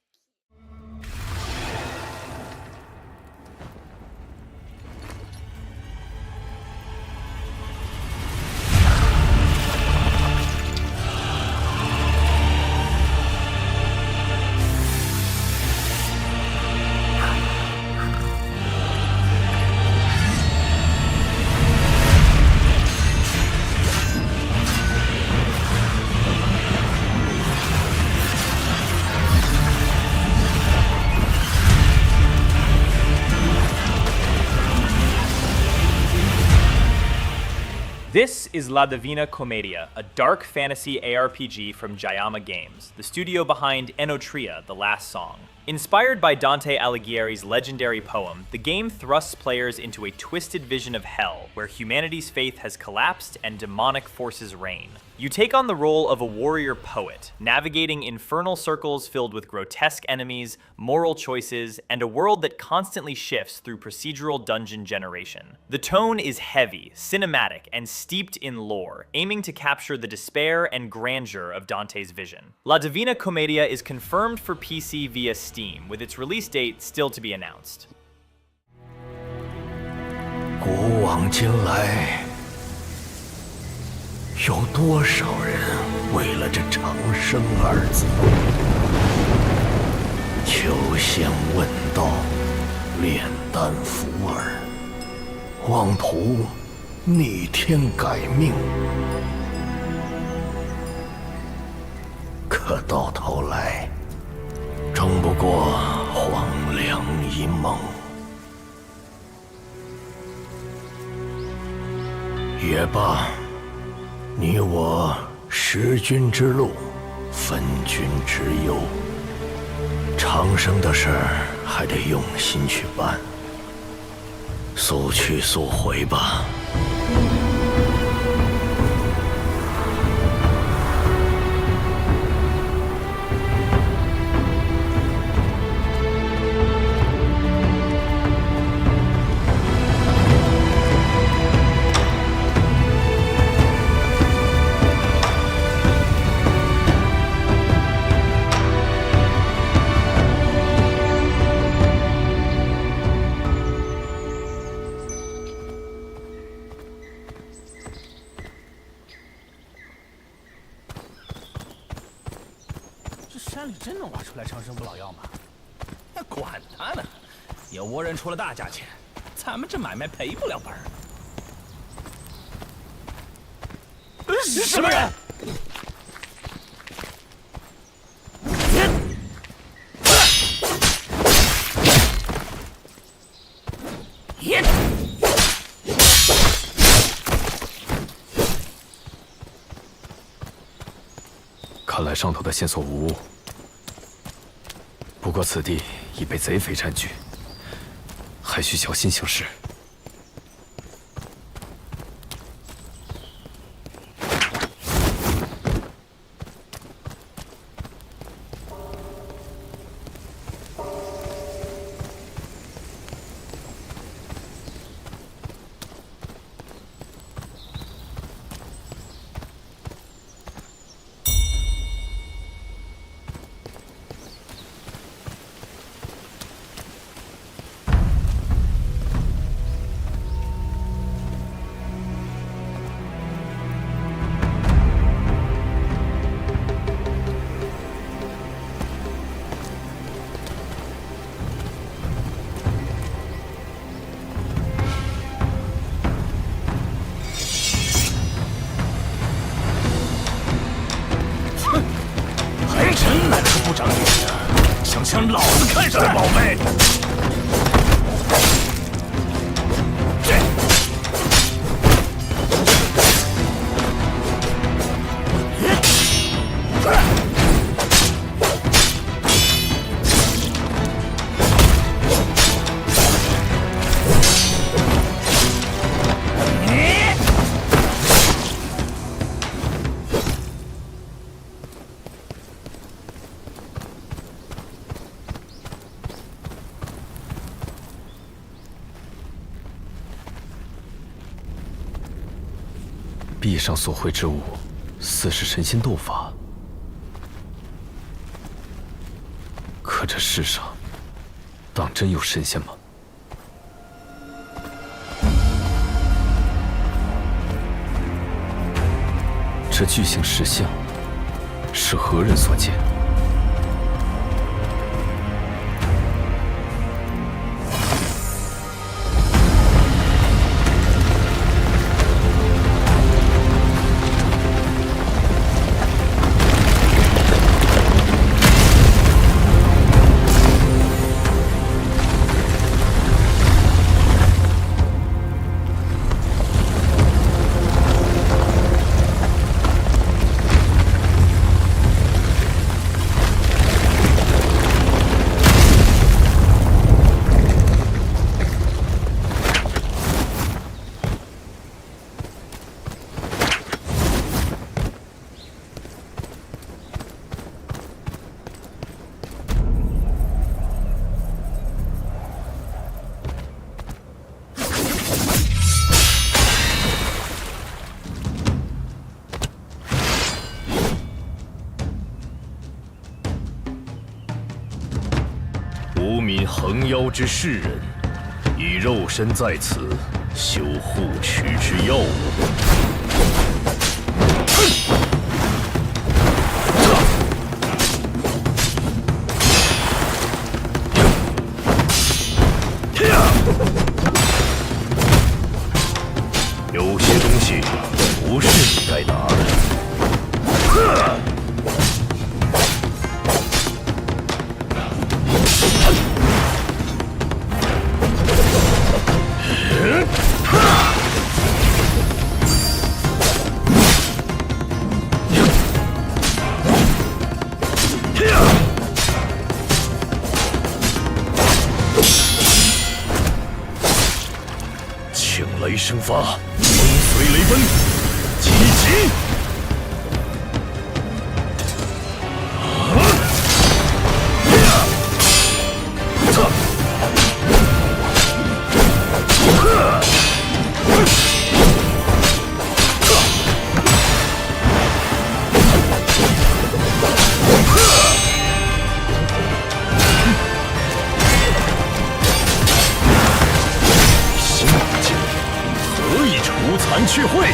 [SPEAKER 2] This is La Divina Commedia, a dark fantasy ARPG from Jayama Games, the studio behind Enotria, The Last Song. Inspired by Dante Alighieri's legendary poem, the game thrusts players into a twisted vision of hell, where humanity's faith has collapsed and demonic forces reign. You take on the role of a warrior poet, navigating infernal circles filled with grotesque enemies, moral choices, and a world that constantly shifts through procedural dungeon generation. The tone is heavy, cinematic, and steeped in lore, aiming to capture the despair and grandeur of Dante's vision. La Divina Commedia is confirmed for PC via Steam, with its release date still to be announced.
[SPEAKER 13] 古往今来，有多少人为了这长生二字，求仙问道，炼丹服饵，妄图逆天改命，可到头来，争不过黄粱一梦。也罢，你我识君之路，分君之忧。长生的事儿还得用心去办，速去速回吧。
[SPEAKER 15] 山里真能挖出来长生不老药吗？那管他呢，有倭人出了大价钱，咱们这买卖赔不了本儿。什么人？
[SPEAKER 16] 看来上头的线索无误。不过此地已被贼匪占据，还需小心行事。
[SPEAKER 13] 真来了个不长眼的，想将老子看上的宝贝！
[SPEAKER 16] 壁上所绘之物，似是神仙斗法。可这世上，当真有神仙吗？这巨型石像，是何人所建？
[SPEAKER 13] 腾妖之世人，以肉身在此，修护持之要务。有些东西不是你该拿的。请雷生发，风随雷奔，急急！除残去秽。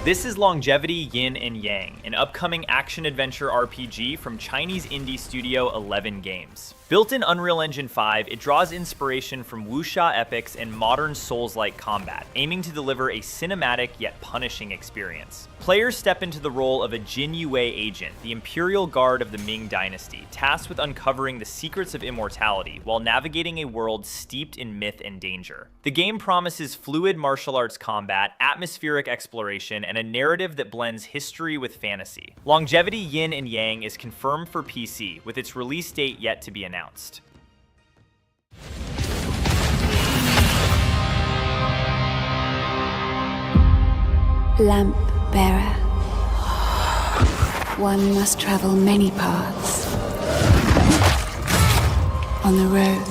[SPEAKER 2] This is Longevity Yin and Yang, an upcoming action-adventure RPG from Chinese indie studio 11 Games. Built in Unreal Engine 5, it draws inspiration from wuxia epics and modern Souls-like combat, aiming to deliver a cinematic yet punishing experience. Players step into the role of a Jin Yue agent, the Imperial Guard of the Ming Dynasty, tasked with uncovering the secrets of immortality while navigating a world steeped in myth and danger. The game promises fluid martial arts combat, atmospheric exploration, and a narrative that blends history with fantasy. Longevity Yin and Yang is confirmed for PC, with its release date yet to be announced.
[SPEAKER 17] Lamp bearer. One must travel many paths on the road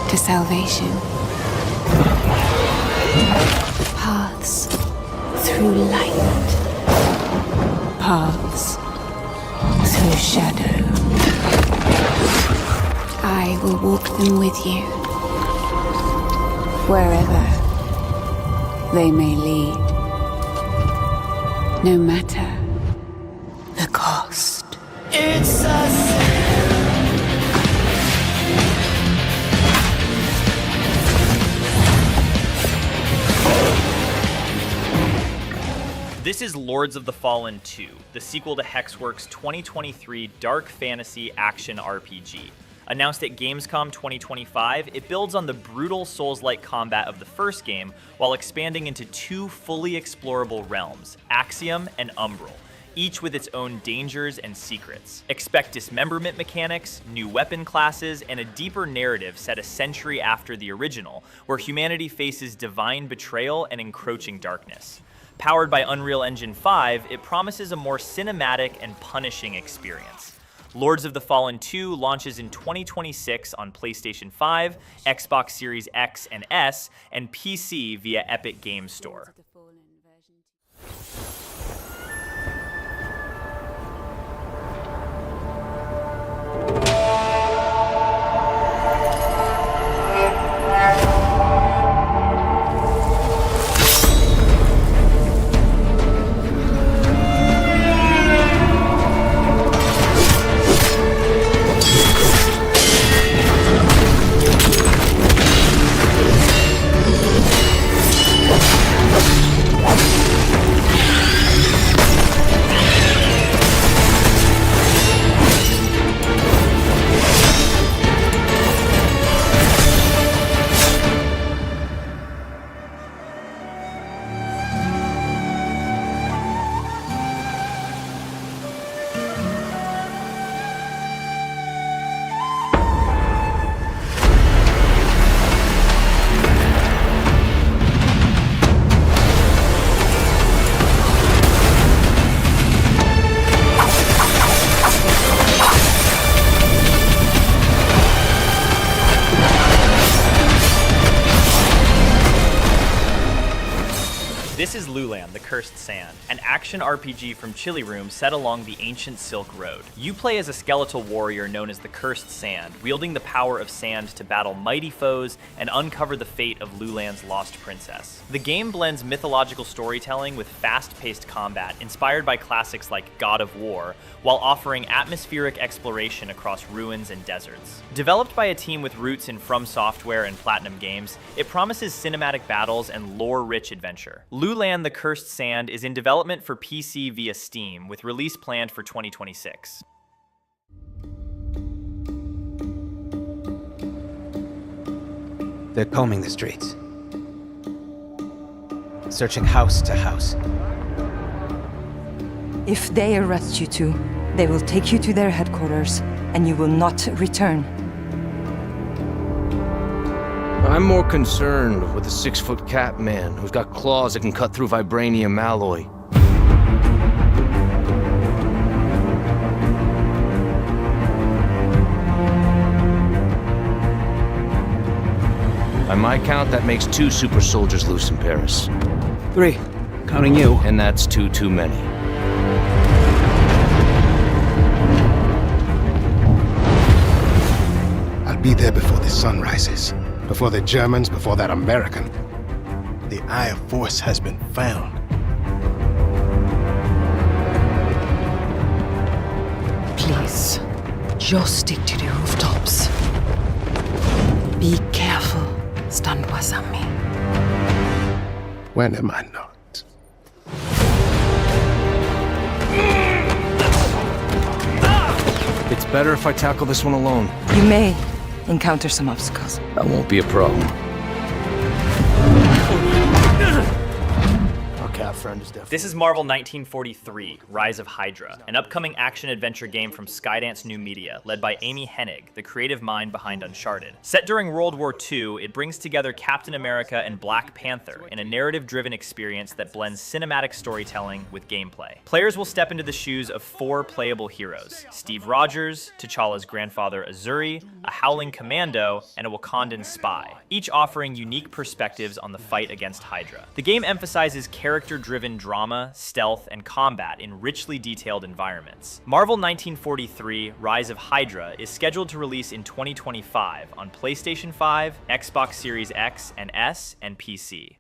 [SPEAKER 17] to salvation. Paths through light, paths through shadow. I will walk them with you, wherever they may lead, no matter the cost. It's a
[SPEAKER 2] This is Lords of the Fallen 2, the sequel to Hexworks' 2023 dark fantasy action RPG. Announced at Gamescom 2025, it builds on the brutal Souls-like combat of the first game while expanding into two fully explorable realms, Axiom and Umbral, each with its own dangers and secrets. Expect dismemberment mechanics, new weapon classes, and a deeper narrative set a century after the original, where humanity faces divine betrayal and encroaching darkness. Powered by Unreal Engine 5, it promises a more cinematic and punishing experience. Lords of the Fallen 2 launches in 2026 on PlayStation 5, Xbox Series X and S, and PC via Epic Games Store. This is Lulan, the Cursed Sand, an action RPG from Chili Room set along the ancient Silk Road. You play as a skeletal warrior known as the Cursed Sand, wielding the power of sand to battle mighty foes and uncover the fate of Lulan's lost princess. The game blends mythological storytelling with fast-paced combat inspired by classics like God of War, while offering atmospheric exploration across ruins and deserts. Developed by a team with roots in From Software and Platinum Games, it promises cinematic battles and lore-rich adventure. Lulan the Cursed Sand is in development for PC via Steam, with release planned for 2026.
[SPEAKER 5] They're combing the streets, searching house to house.
[SPEAKER 19] If they arrest you two, they will take you to their headquarters, and you will not return.
[SPEAKER 13] I'm more concerned with the 6-foot cat man who's got claws that can cut through vibranium alloy. By my count, that makes 2 super soldiers loose in Paris.
[SPEAKER 5] 3, counting you.
[SPEAKER 13] And that's 2 too many.
[SPEAKER 21] I'll be there before the sun rises. Before the Germans, before that American. The Eye of Force has been found.
[SPEAKER 10] Please, just stick to the rooftops. Be careful, stand beside me.
[SPEAKER 21] When am I not?
[SPEAKER 13] It's better if I tackle this one alone.
[SPEAKER 19] You may encounter some obstacles.
[SPEAKER 13] That won't be a problem.
[SPEAKER 2] This is Marvel 1943, Rise of Hydra, an upcoming action-adventure game from Skydance New Media, led by Amy Hennig, the creative mind behind Uncharted. Set during World War II, it brings together Captain America and Black Panther in a narrative-driven experience that blends cinematic storytelling with gameplay. Players will step into the shoes of 4 playable heroes: Steve Rogers, T'Challa's grandfather Azuri, a Howling Commando, and a Wakandan spy, each offering unique perspectives on the fight against Hydra. The game emphasizes character-driven drama, stealth, and combat in richly detailed environments. Marvel 1943, Rise of Hydra is scheduled to release in 2025 on PlayStation 5, Xbox Series X and S, and PC.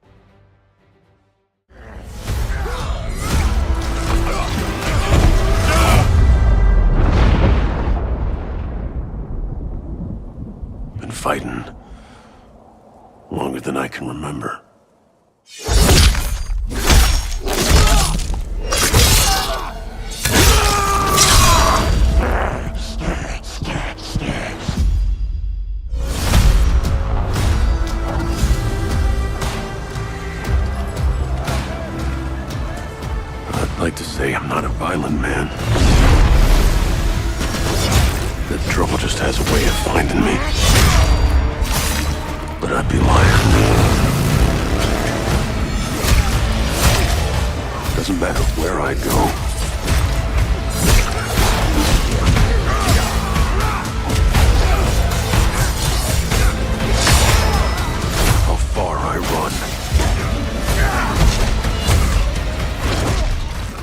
[SPEAKER 9] Been fighting longer than I can remember. I'd like to say I'm not a violent man. The trouble just has a way of finding me. But I'd be lying. Doesn't matter where I go. How far I run.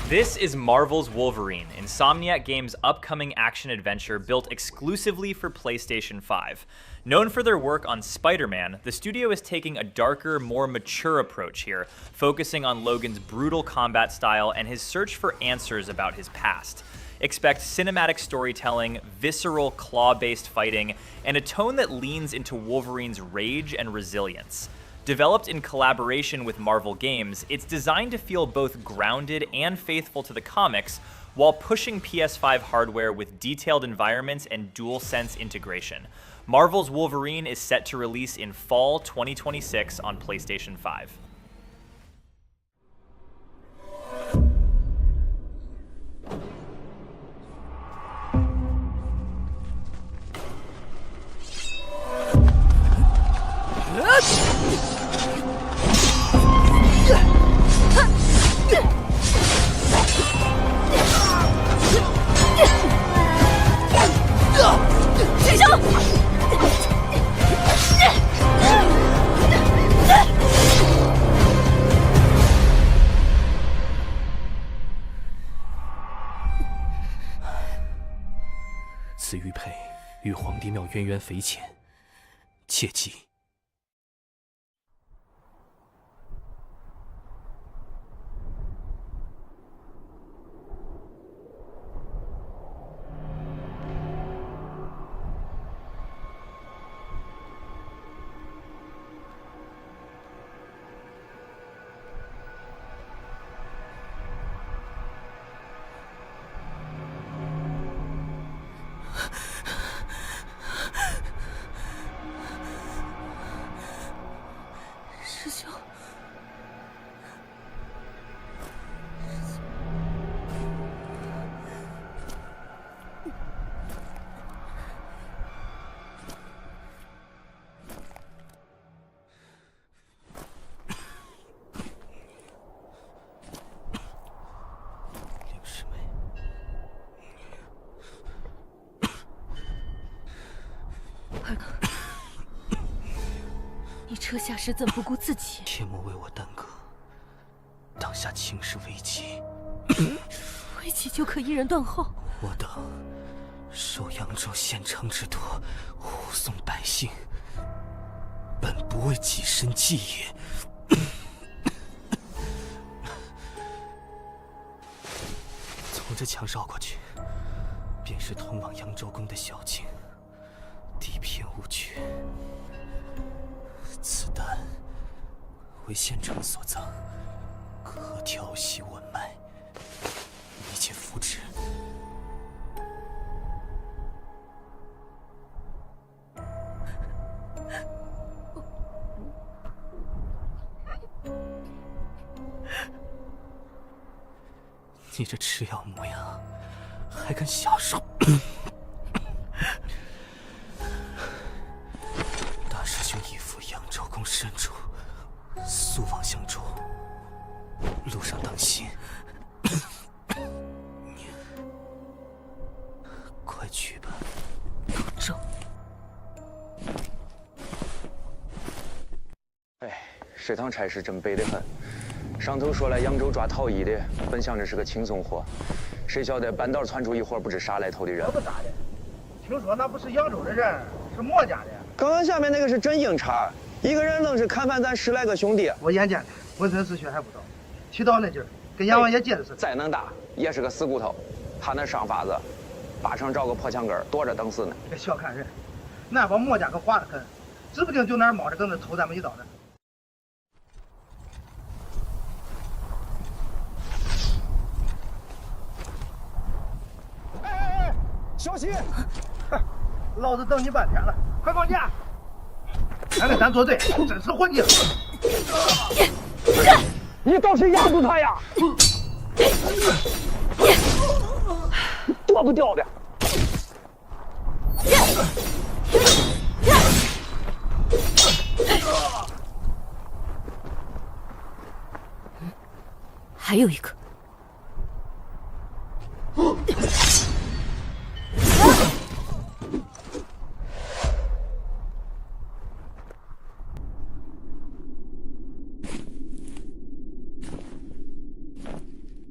[SPEAKER 2] This is Marvel's Wolverine, Insomniac Games' upcoming action-adventure built exclusively for PlayStation 5. Known for their work on Spider-Man, the studio is taking a darker, more mature approach here, focusing on Logan's brutal combat style and his search for answers about his past. Expect cinematic storytelling, visceral, claw-based fighting, and a tone that leans into Wolverine's rage and resilience. Developed in collaboration with Marvel Games, it's designed to feel both grounded and faithful to the comics, while pushing PS5 hardware with detailed environments and DualSense integration. Marvel's Wolverine is set to release in fall 2026 on PlayStation 5.
[SPEAKER 5] 渊渊匪浅，切记。
[SPEAKER 18] 师兄，
[SPEAKER 5] 刘师妹，
[SPEAKER 18] 二哥。你撤下时怎不顾自己？
[SPEAKER 5] 切莫为我耽搁，当下情势危急，
[SPEAKER 18] 危急就可一人断后。
[SPEAKER 5] 我等受扬州县城之托，护送百姓，本不为己身计也。从这墙绕过去，便是通往扬州宫的小径，地偏无缺。此丹为县城所赠，可调息稳脉，一切服之。你这吃药模样，还敢下手？大师兄已赴扬州宫深处，速往襄州，路上当心。快去吧，
[SPEAKER 18] 走。
[SPEAKER 3] 哎，这趟差事真背得很。上头说来扬州抓陶艺的，本想着是个轻松活，谁晓得半道窜出一伙不知啥来头的人。
[SPEAKER 4] 可不咋的，听说那不是扬州的人，是墨家的。
[SPEAKER 3] 刚刚下面那个是真英察，一个人愣是看翻咱10来个兄弟。
[SPEAKER 4] 我眼尖的，浑身是血还不到，提到那劲儿，跟阎王爷接的似的。
[SPEAKER 3] 再能打，也是个死骨头。他那伤法子，八成找个破墙根躲着等死呢。
[SPEAKER 4] 别小看人，那帮墨家可滑得很，指不定就那儿猫着等着抽咱们一刀呢。
[SPEAKER 3] 小心！
[SPEAKER 4] 老子等你半天了，快放假！看看咱作对，真是混计！
[SPEAKER 3] 你倒是压住他呀！躲不掉的。
[SPEAKER 18] 还有一个。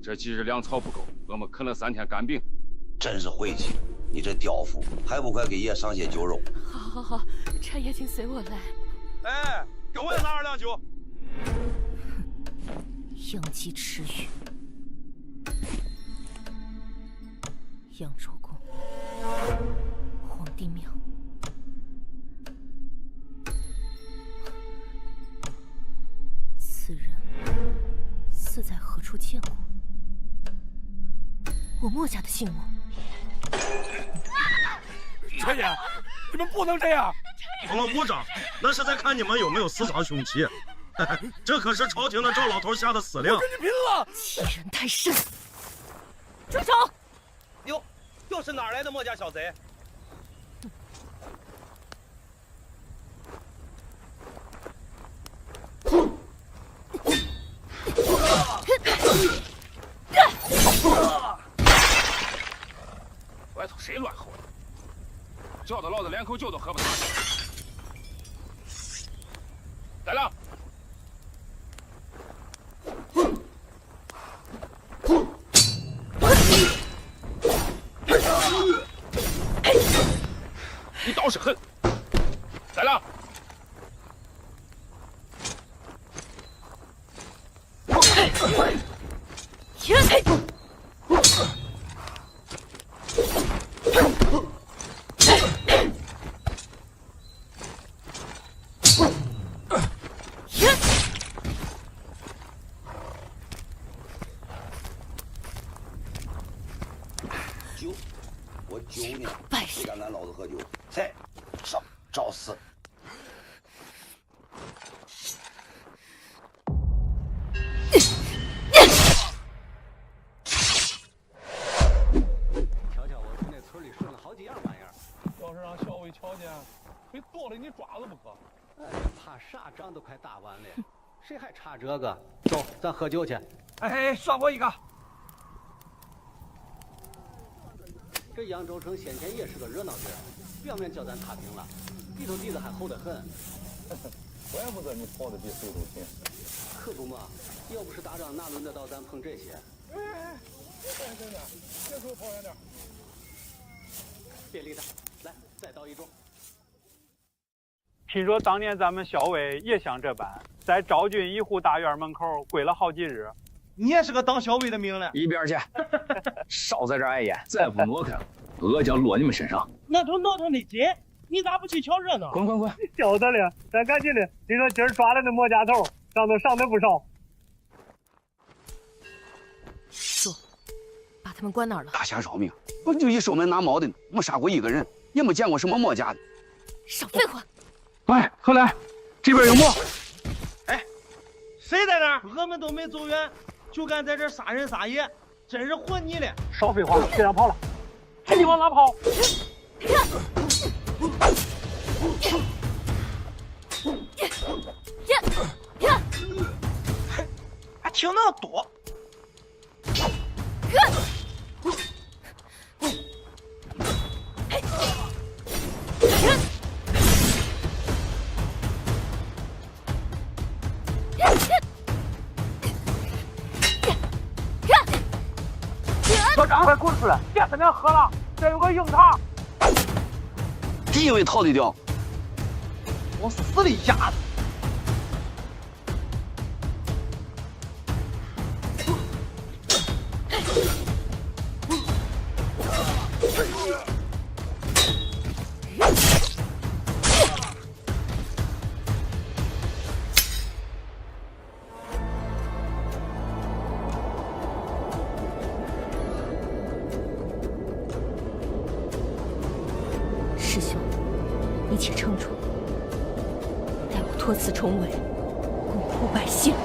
[SPEAKER 6] 这几日粮草不够，我们啃了3天干病。
[SPEAKER 14] 真是晦气！你这刁妇，还不快给爷上些酒肉？
[SPEAKER 18] 好，好，好，差爷请随我来。
[SPEAKER 6] 哎，给我也拿2两酒。
[SPEAKER 18] 养鸡吃鱼，扬州宫，皇帝庙。此人似在何处见过？我墨家的姓墨。
[SPEAKER 20] 陈爷，你们不能这样！
[SPEAKER 23] 除了鼓掌，那是在看你们有没有私藏凶器。这可是朝廷的赵老头下的司令。
[SPEAKER 20] 我跟你拼了！
[SPEAKER 18] 欺人太甚！住手！
[SPEAKER 23] 哟，又是哪来的墨家小贼？
[SPEAKER 6] 外头谁乱吼的？叫的老子连口酒都喝不下去。来了。你倒是恨。来了。
[SPEAKER 23] 酒，我酒呢？谁敢俺老子喝酒？菜，上找死！
[SPEAKER 1] 瞧瞧，我从那村里顺了好几样玩意儿。
[SPEAKER 6] 要是让校尉瞧见，非剁了你爪子不可。
[SPEAKER 1] 哎，怕啥？仗都快打完了，谁还差这个？走，咱喝酒去。
[SPEAKER 6] 哎，算我一个。
[SPEAKER 1] 这扬州城先前也是个热闹地儿，表面叫咱踏平了，里头底子还厚得很。
[SPEAKER 6] 怪不得你跑得比谁都勤。
[SPEAKER 1] 可不嘛，要不是打仗，哪轮得到咱碰这些？
[SPEAKER 6] 哎，别跑远点，别说跑远点。
[SPEAKER 1] 别理他，来，再倒一盅。
[SPEAKER 7] 听说当年咱们校尉也像这般，在昭郡一户大院门口跪了好几日。
[SPEAKER 11] 你也是个当校尉的命了。
[SPEAKER 3] 一边去，少在这碍眼。再不挪开，额将落你们身上。
[SPEAKER 11] 那头闹腾的紧，你咋不去瞧热闹？
[SPEAKER 3] 滚滚滚！
[SPEAKER 7] 晓得了，咱赶紧的。听说今儿抓了那莫家头，上头赏的不少。
[SPEAKER 18] 说，把他们关哪儿了？
[SPEAKER 23] 大侠饶命！我就一守门拿矛的，没杀过一个人，也没见过什么墨家的。
[SPEAKER 18] 少废话！
[SPEAKER 23] 喂，何来？这边有墨。
[SPEAKER 11] 哎，谁在那儿？我们都没走远。就敢在这杀人撒野，真是混你了！
[SPEAKER 7] 少废话，别让跑了！看你往哪跑！
[SPEAKER 11] 还听那多！
[SPEAKER 7] 校长，快滚出来！别跟咱喝了，这有个硬茬。
[SPEAKER 23] 你以为逃得掉？
[SPEAKER 11] 我死了一下子！
[SPEAKER 18] 师兄，你且撑住，待我托辞重围，巩护百姓。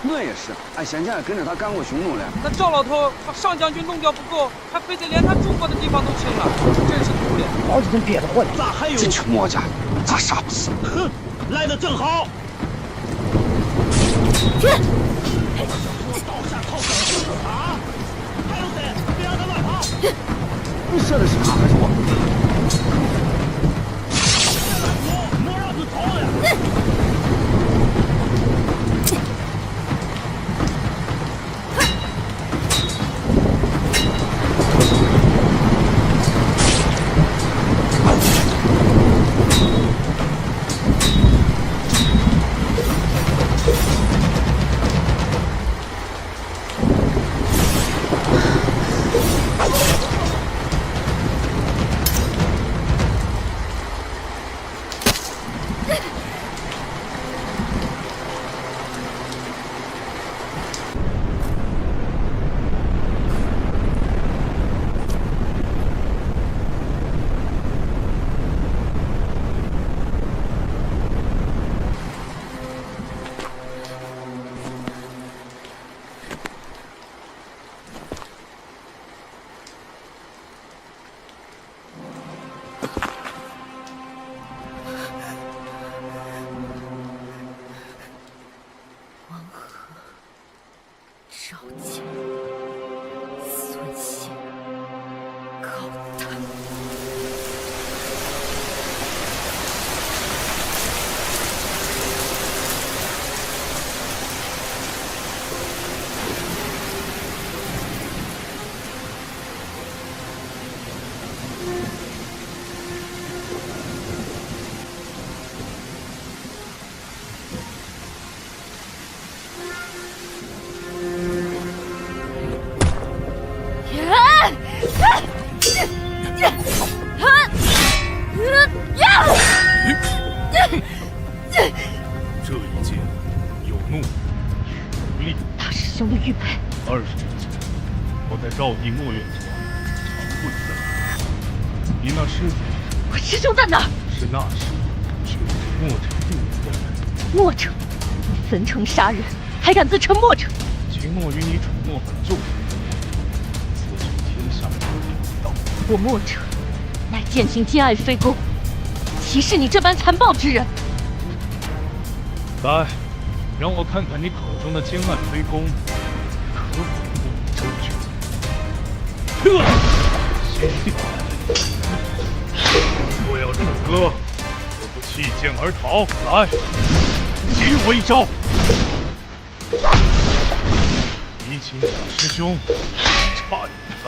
[SPEAKER 23] 我也是，俺先前还跟着他干过匈奴嘞。
[SPEAKER 11] 那赵老头把上将军弄掉不够，还非得连他住过的地方都清了，真是丢脸！
[SPEAKER 23] 好几根瘪的货，咋还有？这群墨家，咋杀不死？
[SPEAKER 11] 哼，来的正好。
[SPEAKER 23] 倒下靠手啊！还有谁？别让他乱跑！你射的是他还是我？莫让他逃呀！
[SPEAKER 18] 兄的玉佩。
[SPEAKER 8] 20年前，我在赵地墨院中长混在你那师姐，
[SPEAKER 18] 我师兄在哪？
[SPEAKER 8] 是那时却是墨城第5的人。
[SPEAKER 18] 墨城，你汾城杀人，还敢自称墨城？
[SPEAKER 8] 秦墨与你楚墨本就此取天下之道。
[SPEAKER 18] 我墨城，乃践行兼爱非攻，岂是你这般残暴之人？
[SPEAKER 8] 来，让我看看你口中的兼爱非攻。 可否不周全？兄弟，若要入歌，何不弃剑而逃？来，给我一招！你请假师兄，差远了。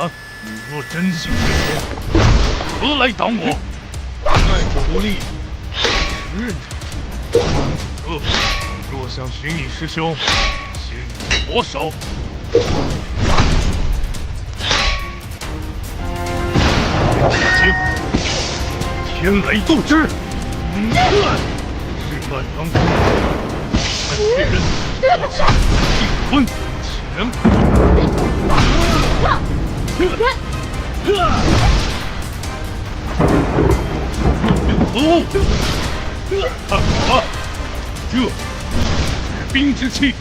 [SPEAKER 8] 若真信非攻，何来挡我？爱之不力，时任者。若想寻你师兄，先入我手。 天雷渡之，是乱阳宫，本切人我下定坤，前可恶！看我，这是冰之气。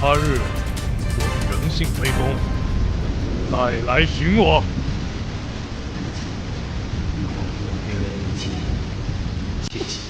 [SPEAKER 8] 他日我仍信非攻，再来寻我。
[SPEAKER 5] 没问题，谢谢。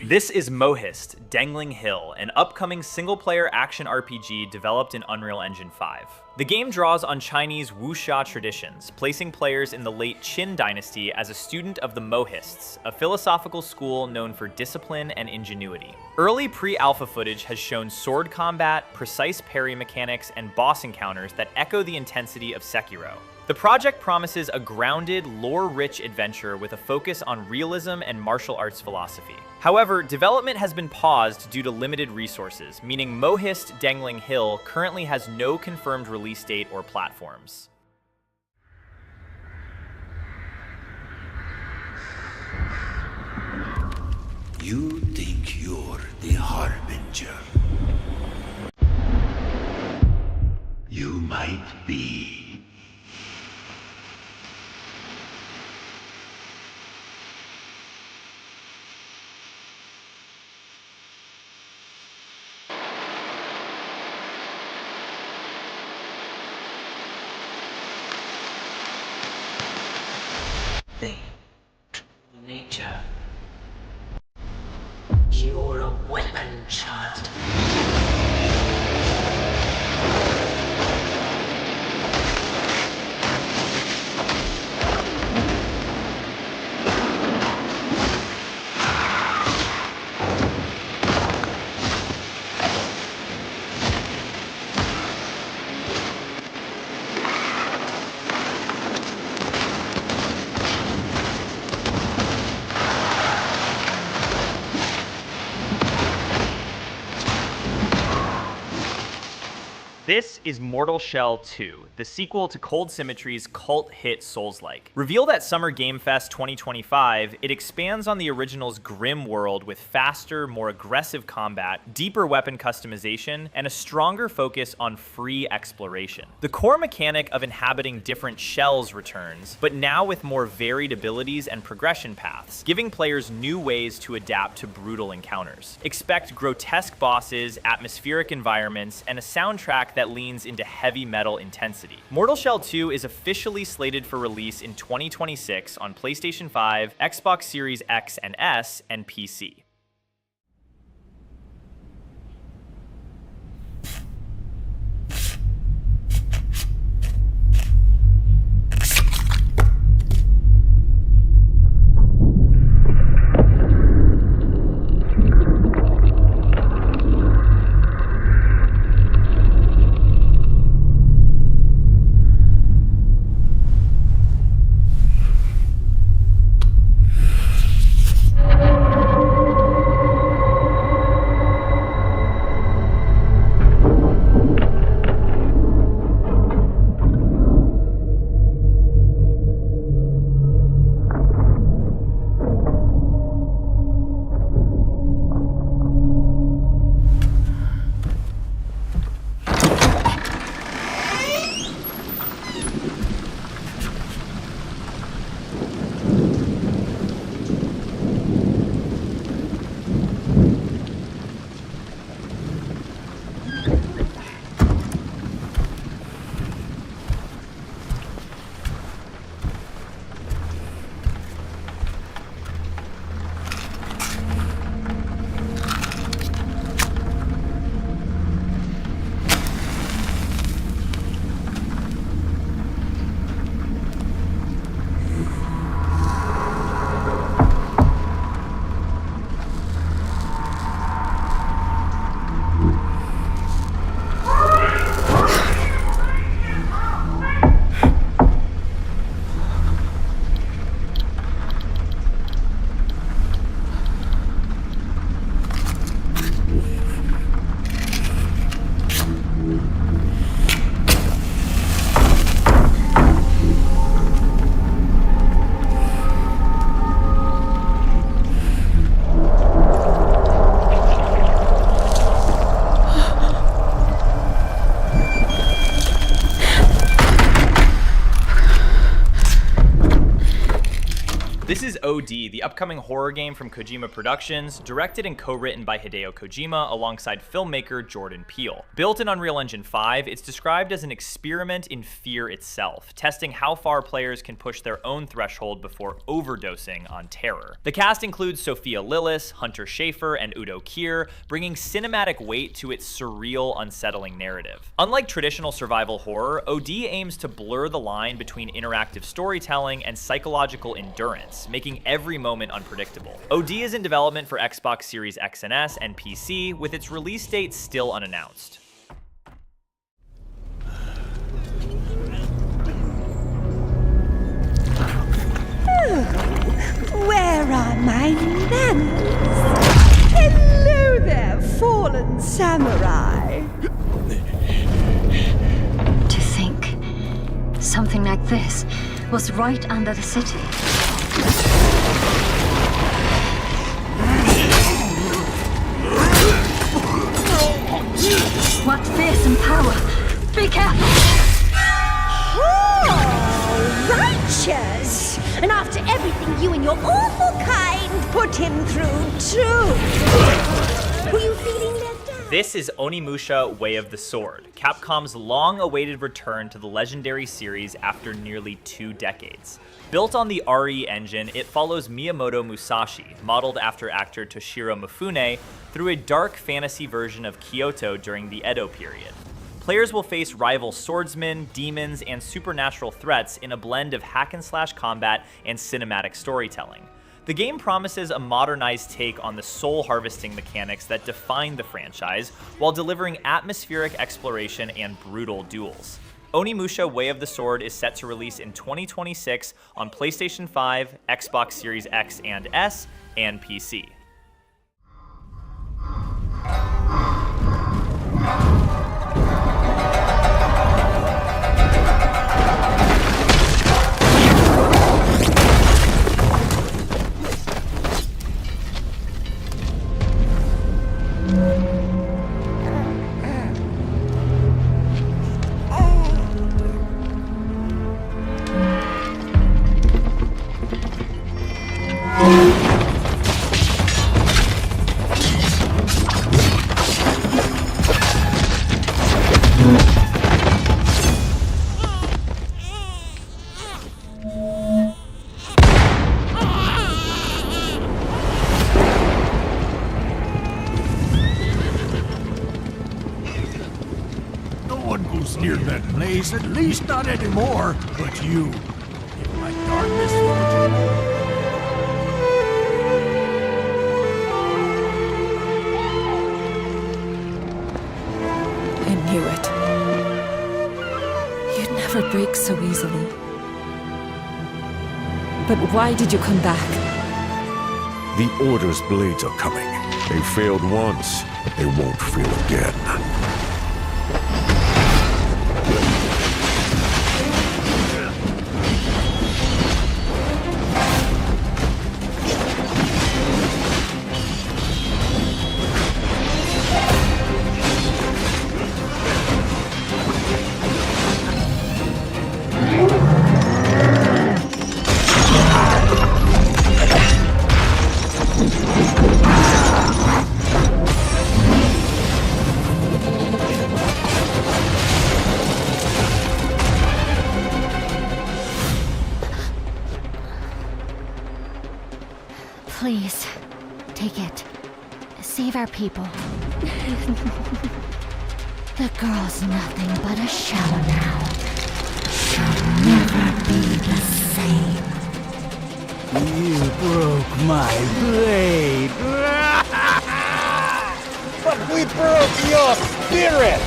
[SPEAKER 2] This is Mohist, Dangling Hill, an upcoming single-player action RPG developed in Unreal Engine 5. The game draws on Chinese wuxia traditions, placing players in the late Qin dynasty as a student of the Mohists, a philosophical school known for discipline and ingenuity. Early pre-alpha footage has shown sword combat, precise parry mechanics, and boss encounters that echo the intensity of Sekiro. The project promises a grounded, lore-rich adventure with a focus on realism and martial arts philosophy. However, development has been paused due to limited resources, meaning Mohist Dangling Hill currently has no confirmed release date or platforms.
[SPEAKER 14] You think you're the Harbinger? You might be.
[SPEAKER 10] Nature. You're a weapon, child.
[SPEAKER 2] This is Mortal Shell 2, the sequel to Cold Symmetry's cult hit Souls-like. Revealed at Summer Game Fest 2025, it expands on the original's grim world with faster, more aggressive combat, deeper weapon customization, and a stronger focus on free exploration. The core mechanic of inhabiting different shells returns, but now with more varied abilities and progression paths, giving players new ways to adapt to brutal encounters. Expect grotesque bosses, atmospheric environments, and a soundtrack that leans into heavy metal intensity. Mortal Shell 2 is officially slated for release in 2026 on PlayStation 5, Xbox Series X and S, and PC. This is OD, the upcoming horror game from Kojima Productions, directed and co-written by Hideo Kojima alongside filmmaker Jordan Peele. Built in Unreal Engine 5, it's described as an experiment in fear itself, testing how far players can push their own threshold before overdosing on terror. The cast includes Sophia Lillis, Hunter Schafer, and Udo Kier, bringing cinematic weight to its surreal, unsettling narrative. Unlike traditional survival horror, OD aims to blur the line between interactive storytelling and psychological endurance, making every moment unpredictable. OD is in development for Xbox Series X and S and PC, with its release date still unannounced.
[SPEAKER 18] Where are my manners? Hello there, fallen samurai.
[SPEAKER 12] To think something like this was right under the city. What fearsome power! Be careful!
[SPEAKER 18] Oh, righteous! And after everything you and your awful kind put him through, too! Were you feeling left out?
[SPEAKER 2] This is Onimusha Way of the Sword, Capcom's long-awaited return to the legendary series after nearly 2 decades. Built on the RE engine, it follows Miyamoto Musashi, modeled after actor Toshiro Mifune, through a dark fantasy version of Kyoto during the Edo period. Players will face rival swordsmen, demons, and supernatural threats in a blend of hack-and-slash combat and cinematic storytelling. The game promises a modernized take on the soul harvesting mechanics that define the franchise, while delivering atmospheric exploration and brutal duels. Onimusha Way of the Sword is set to release in 2026 on PlayStation 5, Xbox Series X and S, and PC.
[SPEAKER 13] No one goes near that place, at least not anymore. But you, in my dark misfortune.
[SPEAKER 10] I knew it. You'd never break so easily. But why did you come back?
[SPEAKER 20] The Order's blades are coming. They failed once. They won't fail again.
[SPEAKER 12] Please, take it. Save our people. The girl's nothing but a shell now. She'll never be the same.
[SPEAKER 5] You broke my blade.
[SPEAKER 21] But we broke your spirit!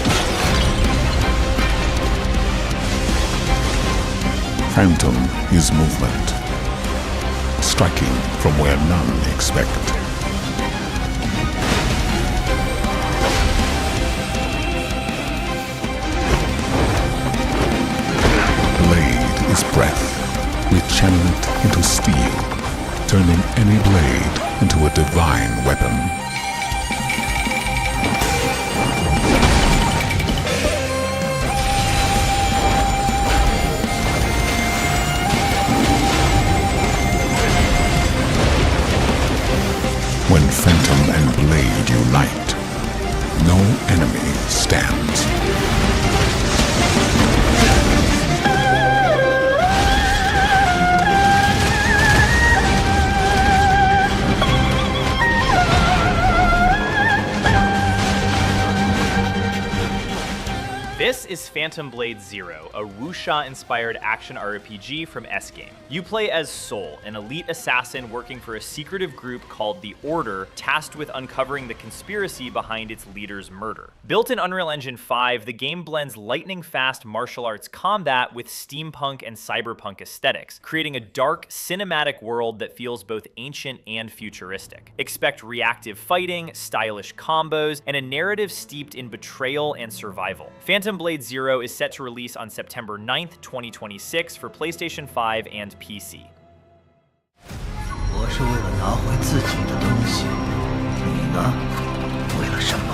[SPEAKER 9] Phantom is movement, striking from where none expect. Blade is breath. We channel it into steel, turning any blade into a divine weapon. When Phantom and Blade unite, no enemy stands.
[SPEAKER 2] This is Phantom Blade Zero, a wuxia-inspired action RPG from S-Game. You play as Soul, an elite assassin working for a secretive group called the Order, tasked with uncovering the conspiracy behind its leader's murder. Built in Unreal Engine 5, the game blends lightning-fast martial arts combat with steampunk and cyberpunk aesthetics, creating a dark, cinematic world that feels both ancient and futuristic. Expect reactive fighting, stylish combos, and a narrative steeped in betrayal and survival. Phantom Blade Zero is set to release on September 9th, 2026 for PlayStation 5 and PC.
[SPEAKER 5] 我是为了拿回自己的东西，你呢？为了什么？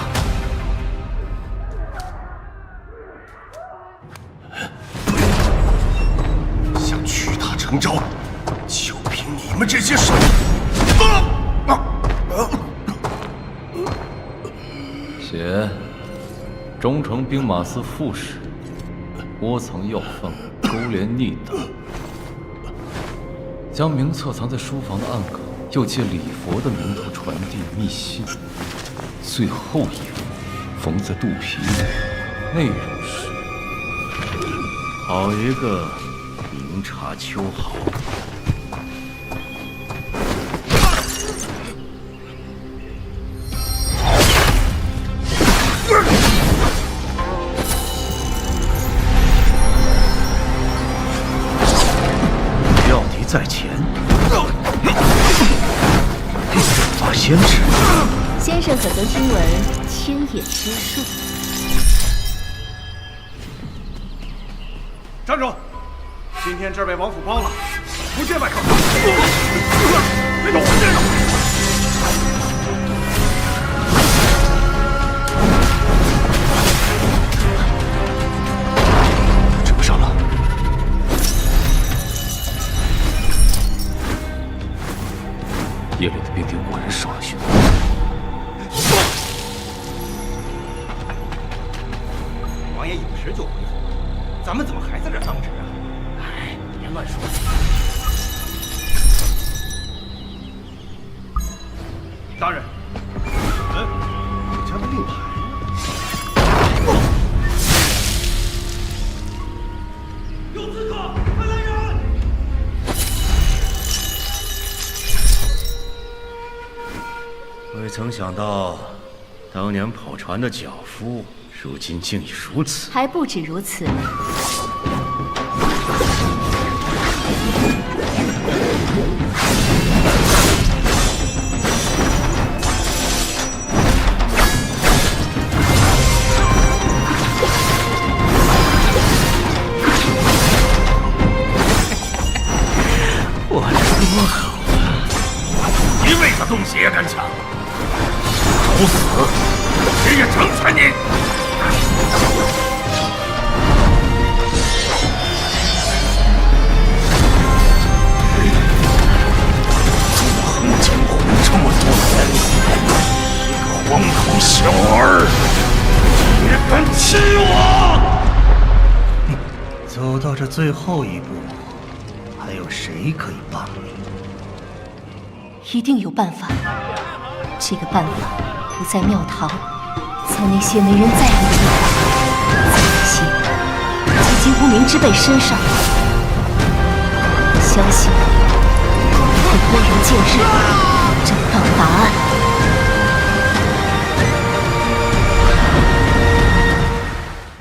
[SPEAKER 5] 想屈他成招，就凭你们这些手！
[SPEAKER 15] 写。 忠诚兵马司副使，窝藏要犯，勾连逆党，将名册藏在书房的暗格，又借礼佛的名头传递密信。最后一封缝在肚皮里，内容是：好一个明察秋毫。
[SPEAKER 5] 在前，法先生。
[SPEAKER 18] 先生可曾听闻千野之术？
[SPEAKER 11] 站住！今天这被王府包了，不见外客。别动！
[SPEAKER 5] 追不上了。
[SPEAKER 11] 你
[SPEAKER 15] 夜里的兵丁果然受了训。
[SPEAKER 16] 王爷一时就回府，咱们怎么还在这当值啊？哎，别乱说。大人，我家的令牌。
[SPEAKER 11] 有刺客，快来人！
[SPEAKER 13] 未曾想到，当年跑船的脚夫，如今竟已如此。
[SPEAKER 12] 还不止如此。
[SPEAKER 8] 一味子东西也敢抢，找死！谁也成全你！
[SPEAKER 13] 纵横江湖这么多年，一个荒唐小儿也敢欺我！
[SPEAKER 16] 走到这最后一步，还有谁可以帮你？
[SPEAKER 12] 一定有办法。这个办法不在庙堂，在那些没人在意的地方，在那些积极无名之辈身上。相信会多人见日，找到答案。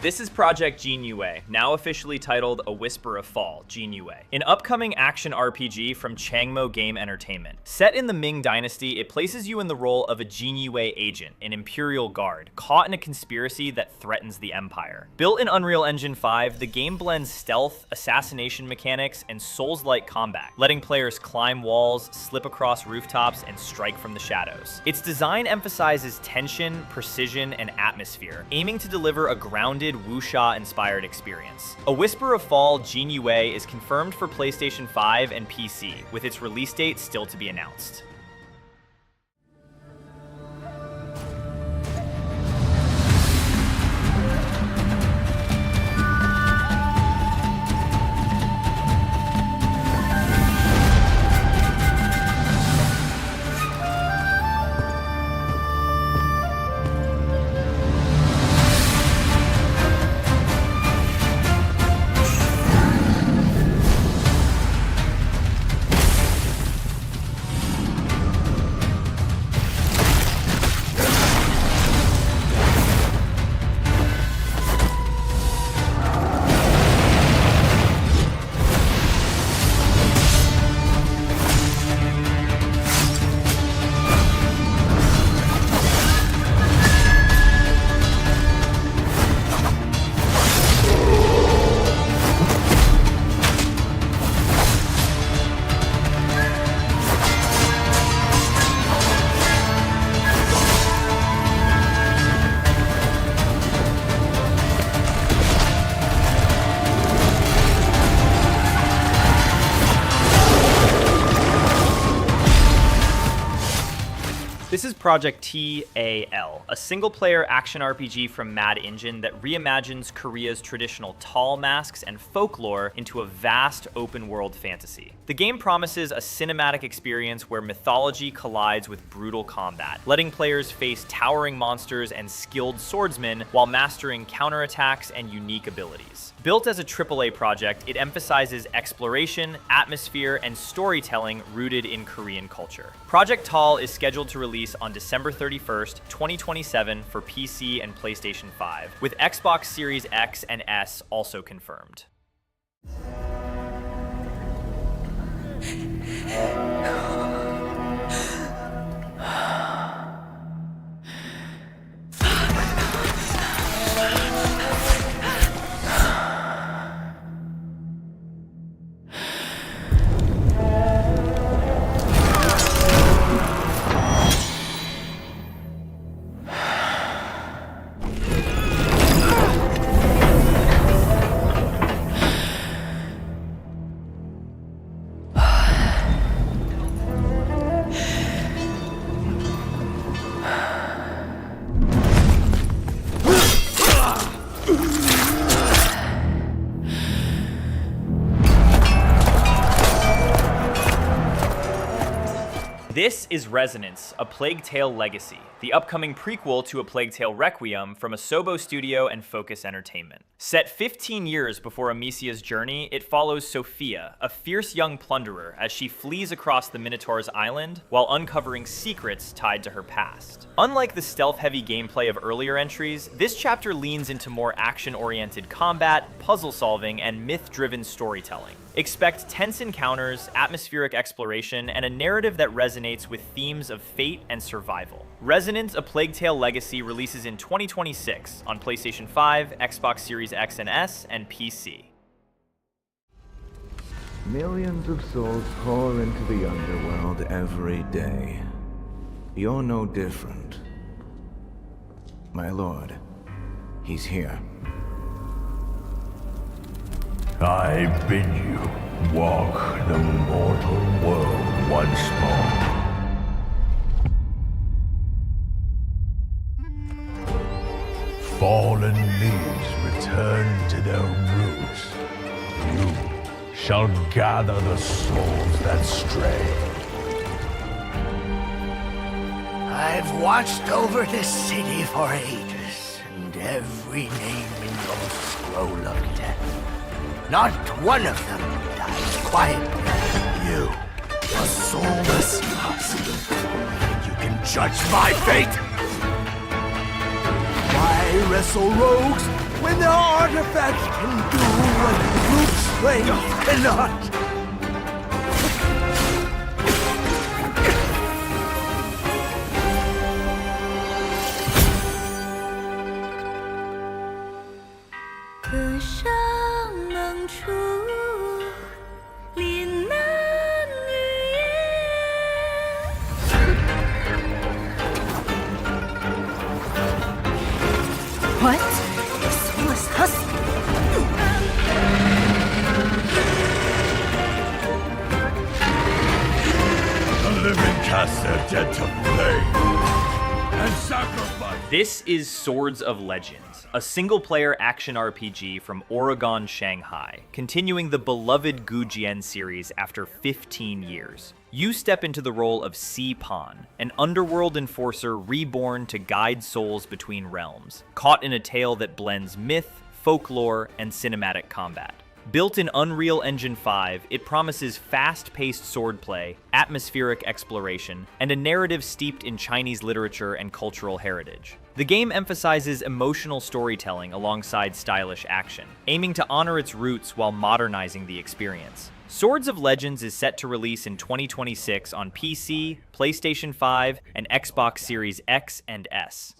[SPEAKER 2] This is Project Jinyue, now officially titled A Whisper of Fall, Jinyue, an upcoming action RPG from Changmo Game Entertainment. Set in the Ming Dynasty, it places you in the role of a Jinyue agent, an Imperial Guard, caught in a conspiracy that threatens the Empire. Built in Unreal Engine 5, the game blends stealth, assassination mechanics, and Souls-like combat, letting players climb walls, slip across rooftops, and strike from the shadows. Its design emphasizes tension, precision, and atmosphere, aiming to deliver a grounded, wuxia-inspired experience. A Whisper of Fall Jinyue is confirmed for PlayStation 5 and PC, with its release date still to be announced. This is Project TAL, a single-player action RPG from Mad Engine that reimagines Korea's traditional tall masks and folklore into a vast open-world fantasy. The game promises a cinematic experience where mythology collides with brutal combat, letting players face towering monsters and skilled swordsmen while mastering counterattacks and unique abilities. Built as a AAA project, it emphasizes exploration, atmosphere, and storytelling rooted in Korean culture. Project TAL is scheduled to release on December 31st, 2027 for PC and PlayStation 5, with Xbox Series X and S also confirmed. This is Resonance, A Plague Tale Legacy, the upcoming prequel to A Plague Tale Requiem from Asobo Studio and Focus Entertainment. Set 15 years before Amicia's journey, it follows Sophia, a fierce young plunderer, as she flees across the Minotaur's island while uncovering secrets tied to her past. Unlike the stealth-heavy gameplay of earlier entries, this chapter leans into more action-oriented combat, puzzle-solving, and myth-driven storytelling. Expect tense encounters, atmospheric exploration, and a narrative that resonates with themes of fate and survival. Resonance: A Plague Tale Legacy releases in 2026 on PlayStation 5, Xbox Series X and S, and PC.
[SPEAKER 17] Millions of souls pour into the underworld every day. You're no different. My lord, he's here.
[SPEAKER 13] I bid you walk the mortal world once more. Fallen leaves return to their roots. You shall gather the souls that stray.
[SPEAKER 14] I've watched over this city for ages, and every name in your scroll of death. Not one of them dies quietly. You, a soulless husk. You can judge my fate. Why wrestle rogues when their artifacts can do what brute strength cannot?
[SPEAKER 18] What? Soulless husk?
[SPEAKER 13] The living cast their dead to flame and sacrifice.
[SPEAKER 2] This is Swords of Legends, a single-player action RPG from Oregon, Shanghai, continuing the beloved Gujian series after 15 years. You step into the role of Si-Pan, an underworld enforcer reborn to guide souls between realms, caught in a tale that blends myth, folklore, and cinematic combat. Built in Unreal Engine 5, it promises fast-paced swordplay, atmospheric exploration, and a narrative steeped in Chinese literature and cultural heritage. The game emphasizes emotional storytelling alongside stylish action, aiming to honor its roots while modernizing the experience. Swords of Legends is set to release in 2026 on PC, PlayStation 5, and Xbox Series X and S.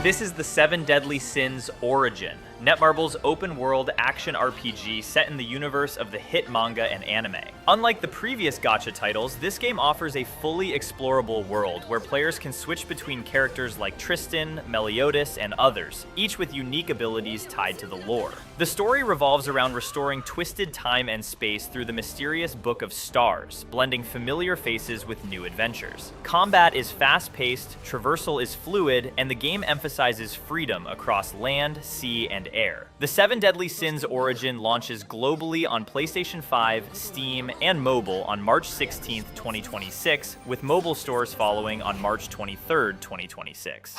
[SPEAKER 2] This is the Seven Deadly Sins Origin, Netmarble's open-world action RPG set in the universe of the hit manga and anime. Unlike the previous gacha titles, this game offers a fully explorable world where players can switch between characters like Tristan, Meliodas, and others, each with unique abilities tied to the lore. The story revolves around restoring twisted time and space through the mysterious Book of Stars, blending familiar faces with new adventures. Combat is fast-paced, traversal is fluid, and the game emphasizes freedom across land, sea, and air. The Seven Deadly Sins Origin launches globally on PlayStation 5, Steam, and mobile on March 16th, 2026, with mobile stores following on March 23rd, 2026.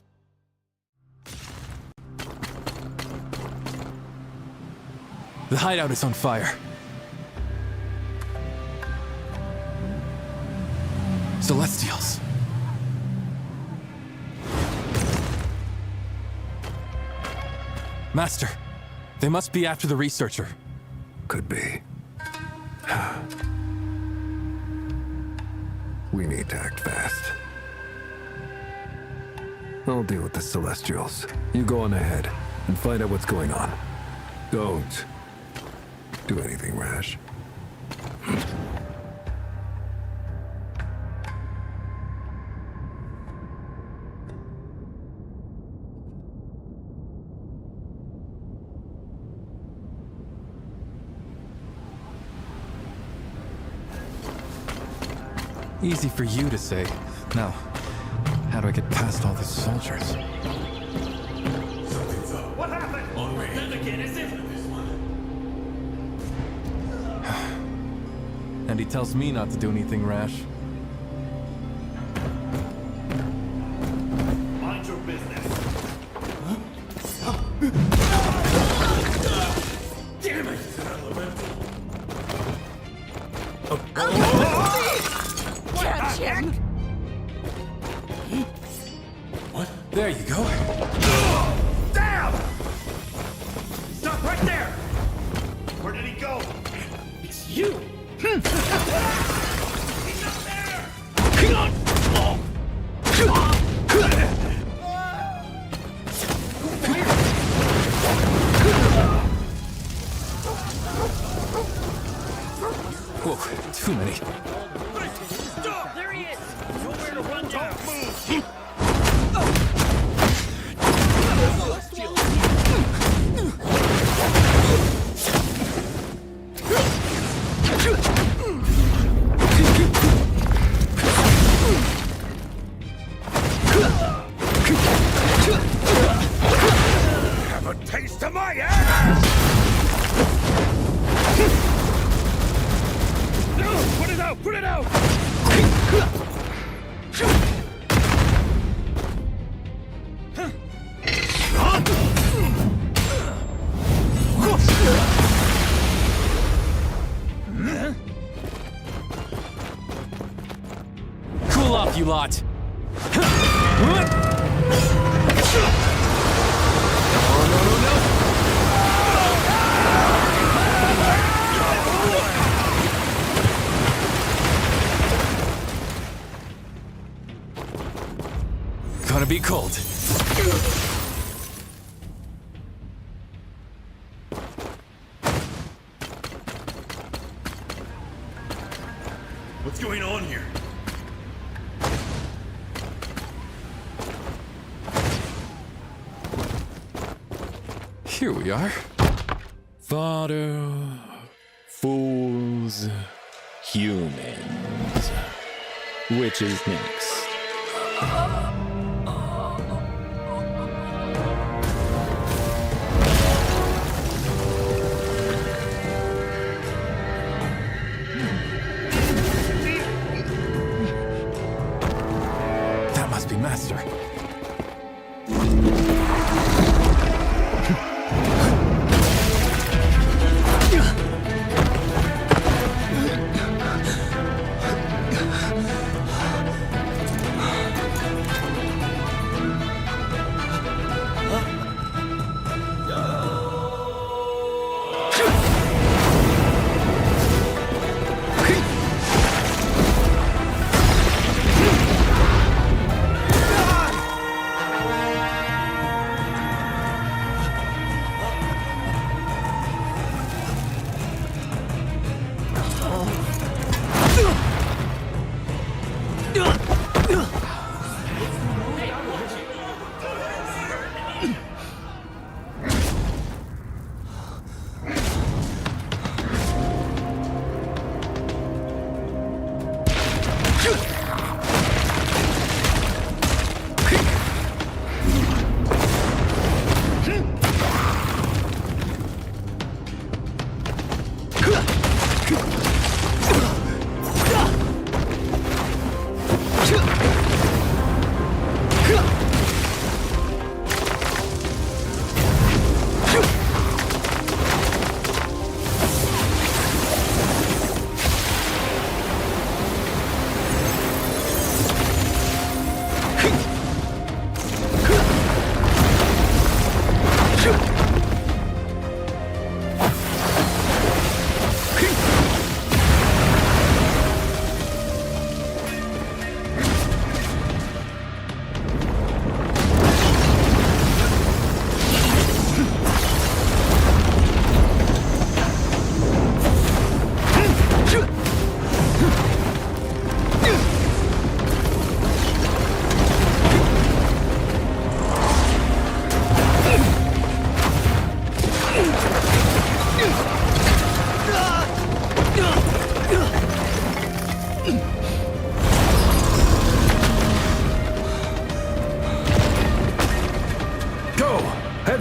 [SPEAKER 5] The hideout is on fire. Celestials. Master, they must be after the researcher.
[SPEAKER 9] Could be. We need to act fast.
[SPEAKER 4] I'll deal with the Celestials. You go on ahead and find out what's going on. Don't do anything rash.
[SPEAKER 19] Easy for you to say. Now, how do I get past all the soldiers?
[SPEAKER 8] What happened? On me. Then again, is it?
[SPEAKER 19] And he tells me not to do anything rash.
[SPEAKER 8] Mind your business. Damn it!
[SPEAKER 18] Catch him!
[SPEAKER 19] What? There you go.
[SPEAKER 8] Damn! Stop right there! Where did he go? It's you! He's up there!
[SPEAKER 19] Whoa, too many.
[SPEAKER 8] Stop! There he is! Nowhere to run down! Don't move!
[SPEAKER 23] Have a taste of my ass!
[SPEAKER 8] Put it out! Put it out!
[SPEAKER 19] Cool off, you lot. Gonna be cold.
[SPEAKER 8] What's going on here?
[SPEAKER 19] Here we are.
[SPEAKER 22] Fodder, fools, humans. Which is next?
[SPEAKER 19] That must be Master.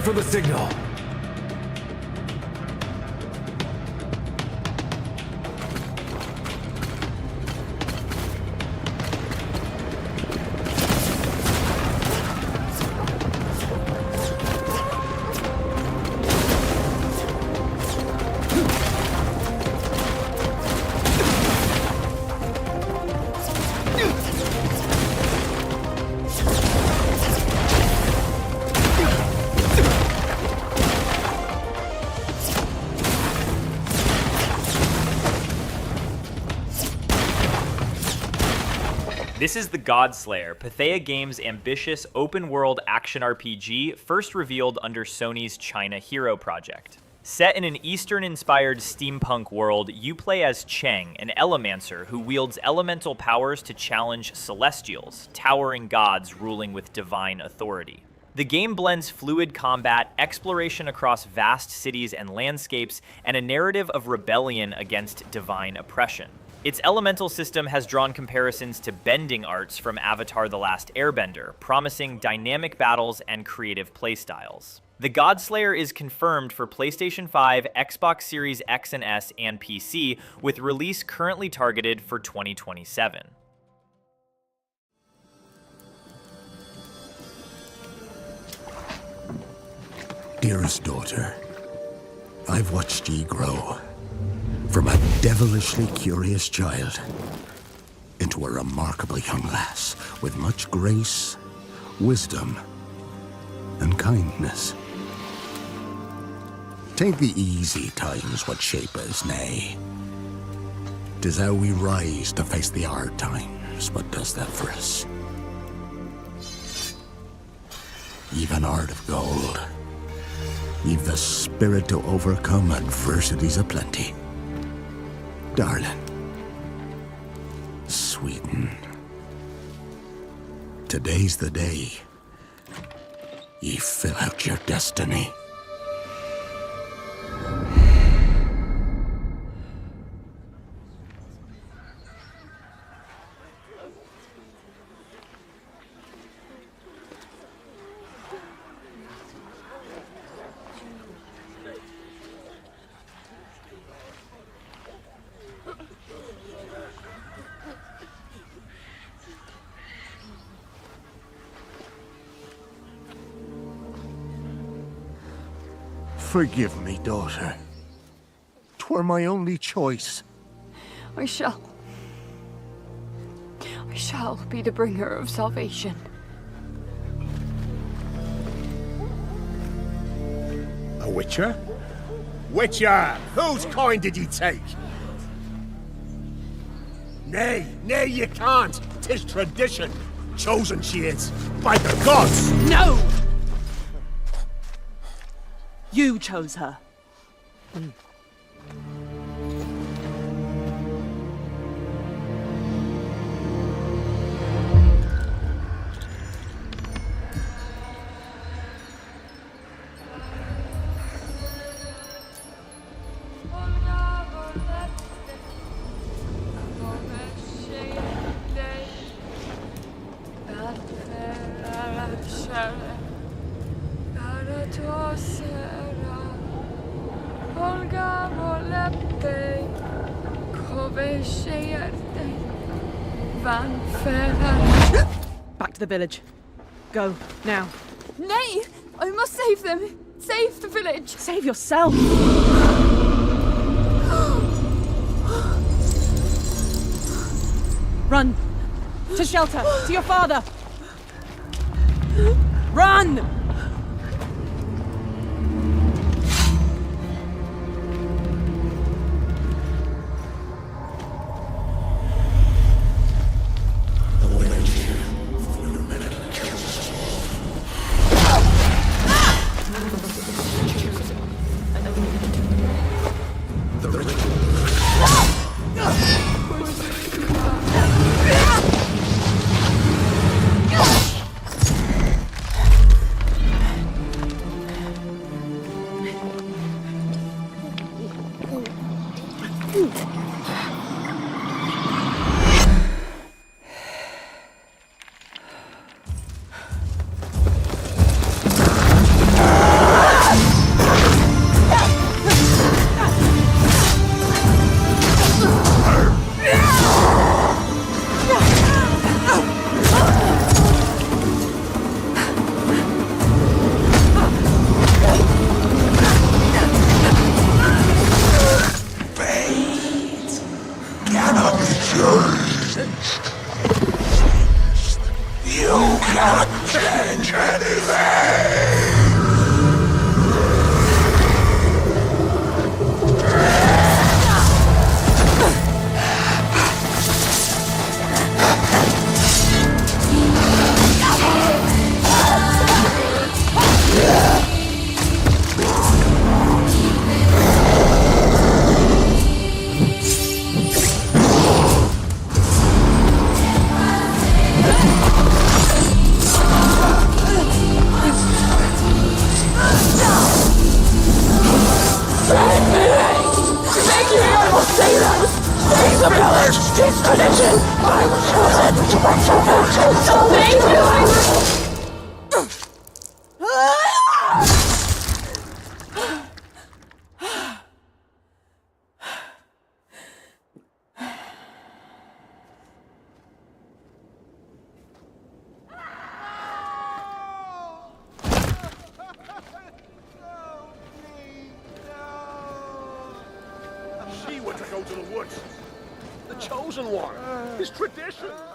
[SPEAKER 4] Head for the signal.
[SPEAKER 2] This is the Godslayer, Pathea Games' ambitious open-world action RPG first revealed under Sony's China Hero project. Set in an Eastern-inspired steampunk world, you play as Cheng, an Elemancer who wields elemental powers to challenge Celestials, towering gods ruling with divine authority. The game blends fluid combat, exploration across vast cities and landscapes, and a narrative of rebellion against divine oppression. Its elemental system has drawn comparisons to bending arts from Avatar: The Last Airbender, promising dynamic battles and creative playstyles. The Godslayer is confirmed for PlayStation 5, Xbox Series X and S, and PC, with release currently targeted for 2027.
[SPEAKER 14] Dearest daughter, I've watched ye grow from a devilishly curious child into a remarkable young lass with much grace, wisdom, and kindness. Tain't the easy times what shape us, nay. 'Tis how we rise to face the hard times what does that for us. You've an heart of gold. You've the spirit to overcome adversities aplenty. Darling, sweeten. Today's the day ye fill out your destiny. Forgive me, daughter. 'Twere my only choice.
[SPEAKER 1] I shall be the bringer of salvation.
[SPEAKER 21] A witcher? Witcher! Whose coin did ye take? Nay, you can't. 'Tis tradition. Chosen she is, by the gods!
[SPEAKER 3] No! You chose her. Back to the village. Go, now.
[SPEAKER 1] Nay! I must save them! Save the village!
[SPEAKER 3] Save yourself! Run! To shelter! To your father! Run!
[SPEAKER 14] cannot change anything!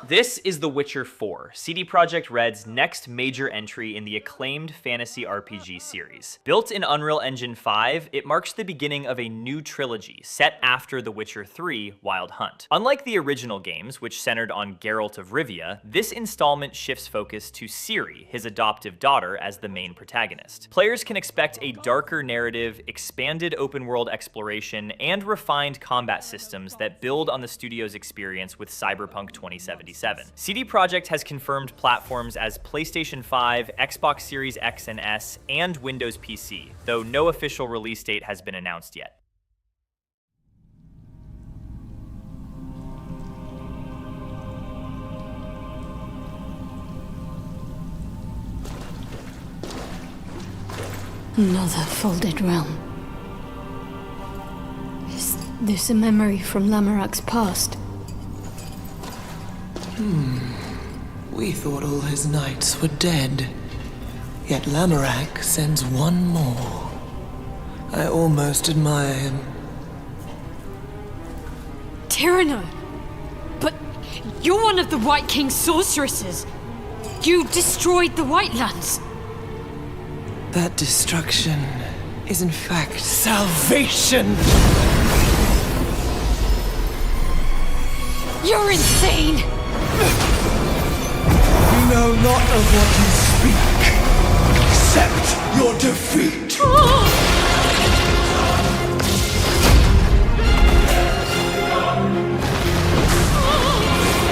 [SPEAKER 2] This is The Witcher 4, CD Projekt Red's next major entry in the acclaimed fantasy RPG series. Built in Unreal Engine 5, it marks the beginning of a new trilogy set after The Witcher 3: Wild Hunt. Unlike the original games, which centered on Geralt of Rivia, this installment shifts focus to Ciri, his adoptive daughter, as the main protagonist. Players can expect a darker narrative, expanded open-world exploration, and refined combat systems that build on the studio's experience with Cyberpunk 2077. CD Projekt has confirmed platforms as PlayStation 5, Xbox Series X and S, and Windows PC, though no official release date has been announced yet.
[SPEAKER 12] Another folded realm. Is this a memory from Lamorak's past?
[SPEAKER 5] We thought all his knights were dead. Yet Lamorak sends one more. I almost admire him.
[SPEAKER 6] Tyranno! But you're one of the White King's sorceresses. You destroyed the White Lands.
[SPEAKER 5] That destruction is in fact salvation!
[SPEAKER 6] You're insane!
[SPEAKER 14] You know not of what you speak. Accept your defeat.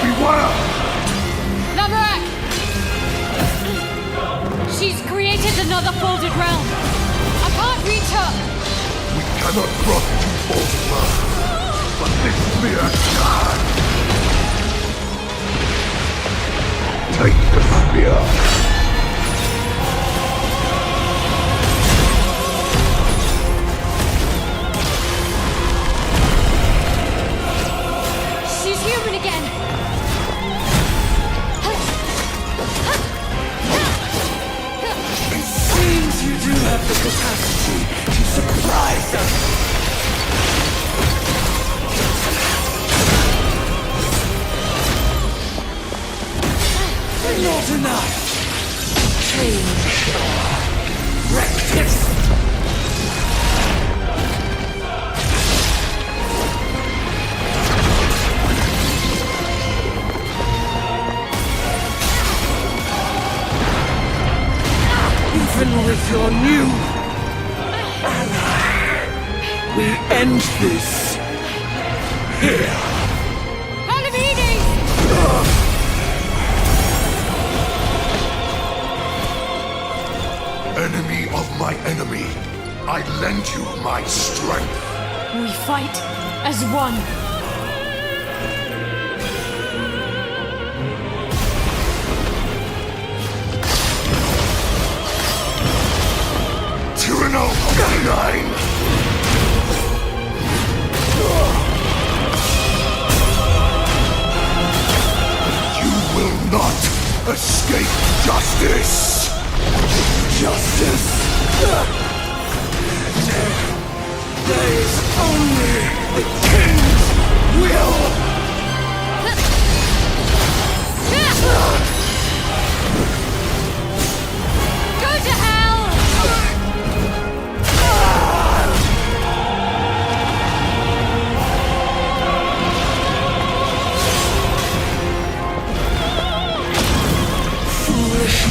[SPEAKER 14] Beware!
[SPEAKER 6] Lamorak! She's created another folded realm. I can't reach her.
[SPEAKER 14] We cannot cross two folded realms, but this mere shard. Take the spear.
[SPEAKER 6] She's human again.
[SPEAKER 14] It seems you do have the capacity to surprise us. Not enough! Change your practice! Even with your new ally, we end this here. Enemy of my enemy, I lend you my strength.
[SPEAKER 6] We fight as one.
[SPEAKER 14] Tyranno Canine! You will not escape justice! Justice! There is only the King's will!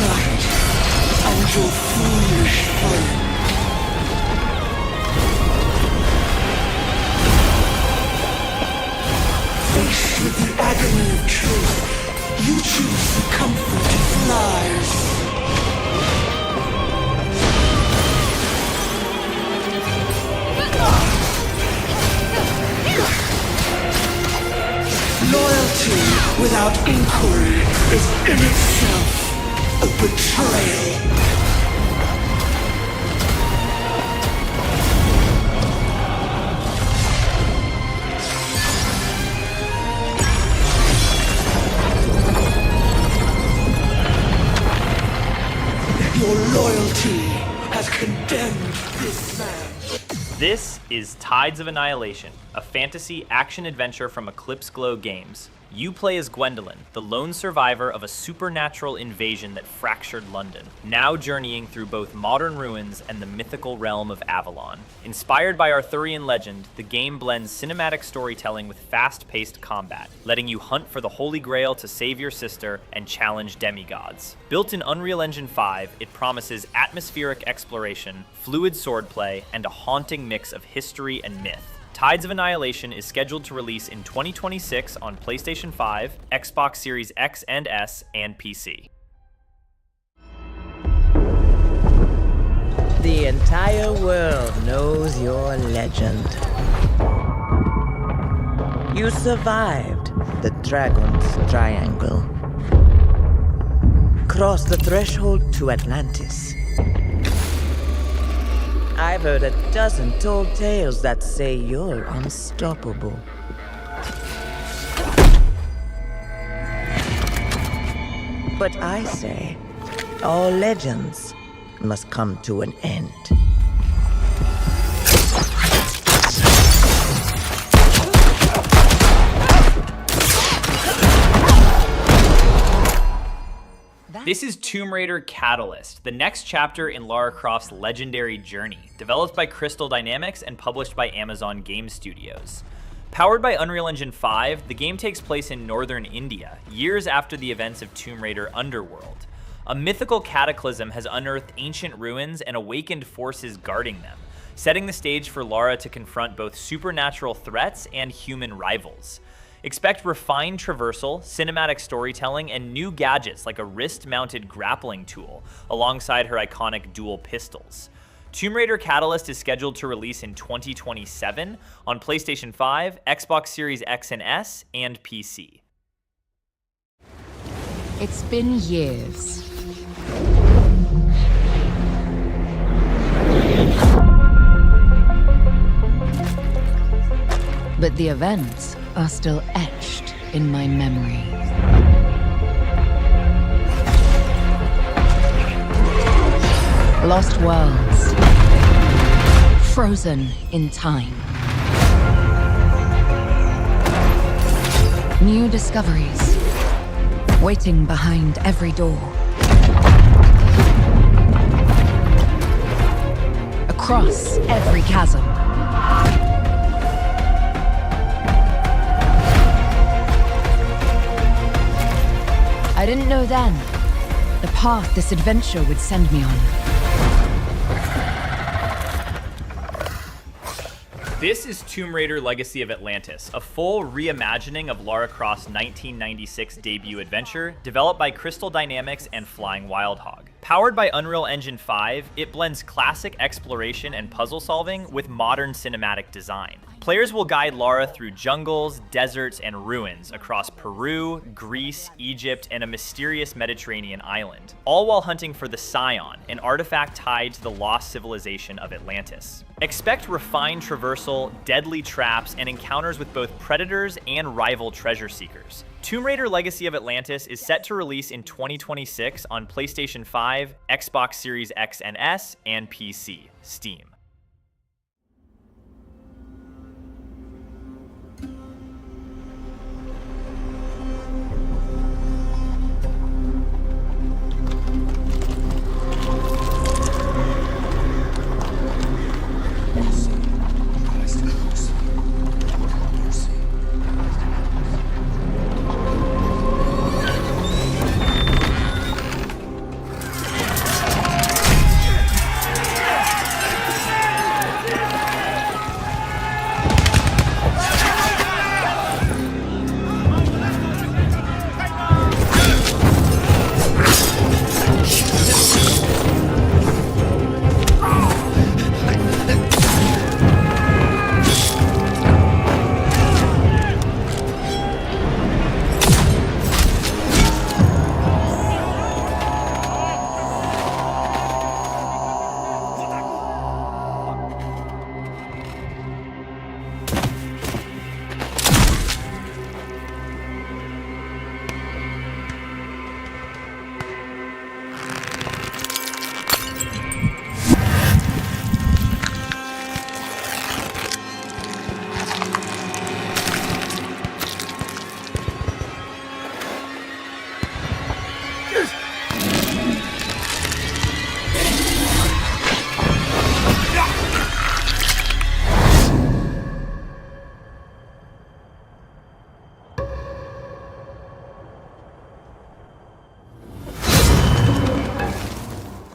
[SPEAKER 5] knight and your foolish foe. Faced with the agony of truth, you choose the comfort of lies. Loyalty without inquiry is in itself a betrayal. Your loyalty has condemned this man.
[SPEAKER 2] This is Tides of Annihilation, a fantasy action-adventure from Eclipse Glow Games. You play as Gwendolyn, the lone survivor of a supernatural invasion that fractured London, now journeying through both modern ruins and the mythical realm of Avalon. Inspired by Arthurian legend, the game blends cinematic storytelling with fast-paced combat, letting you hunt for the Holy Grail to save your sister and challenge demigods. Built in Unreal Engine 5, it promises atmospheric exploration, fluid swordplay, and a haunting mix of history and myth. Tides of Annihilation is scheduled to release in 2026 on PlayStation 5, Xbox Series X and S, and PC.
[SPEAKER 7] The entire world knows your legend. You survived the Dragon's Triangle. Crossed the threshold to Atlantis. I've heard a dozen tall tales that say you're unstoppable. But I say, all legends must come to an end.
[SPEAKER 2] This is Tomb Raider Catalyst, the next chapter in Lara Croft's legendary journey, developed by Crystal Dynamics and published by Amazon Game Studios. Powered by Unreal Engine 5, the game takes place in northern India, years after the events of Tomb Raider Underworld. A mythical cataclysm has unearthed ancient ruins and awakened forces guarding them, setting the stage for Lara to confront both supernatural threats and human rivals. Expect refined traversal, cinematic storytelling, and new gadgets like a wrist-mounted grappling tool, alongside her iconic dual pistols. Tomb Raider Catalyst is scheduled to release in 2027 on PlayStation 5, Xbox Series X and S, and PC.
[SPEAKER 10] It's been years. But the events are still etched in my memory. Lost worlds, frozen in time. New discoveries, waiting behind every door. Across every chasm. I didn't know then the path this adventure would send me on.
[SPEAKER 2] This is Tomb Raider Legacy of Atlantis, a full reimagining of Lara Croft's 1996 debut adventure, developed by Crystal Dynamics and Flying Wild Hog. Powered by Unreal Engine 5, it blends classic exploration and puzzle solving with modern cinematic design. Players will guide Lara through jungles, deserts, and ruins across Peru, Greece, Egypt, and a mysterious Mediterranean island, all while hunting for the Scion, an artifact tied to the lost civilization of Atlantis. Expect refined traversal, deadly traps, and encounters with both predators and rival treasure seekers. Tomb Raider Legacy of Atlantis is set to release in 2026 on PlayStation 5, Xbox Series X and S, and PC, Steam.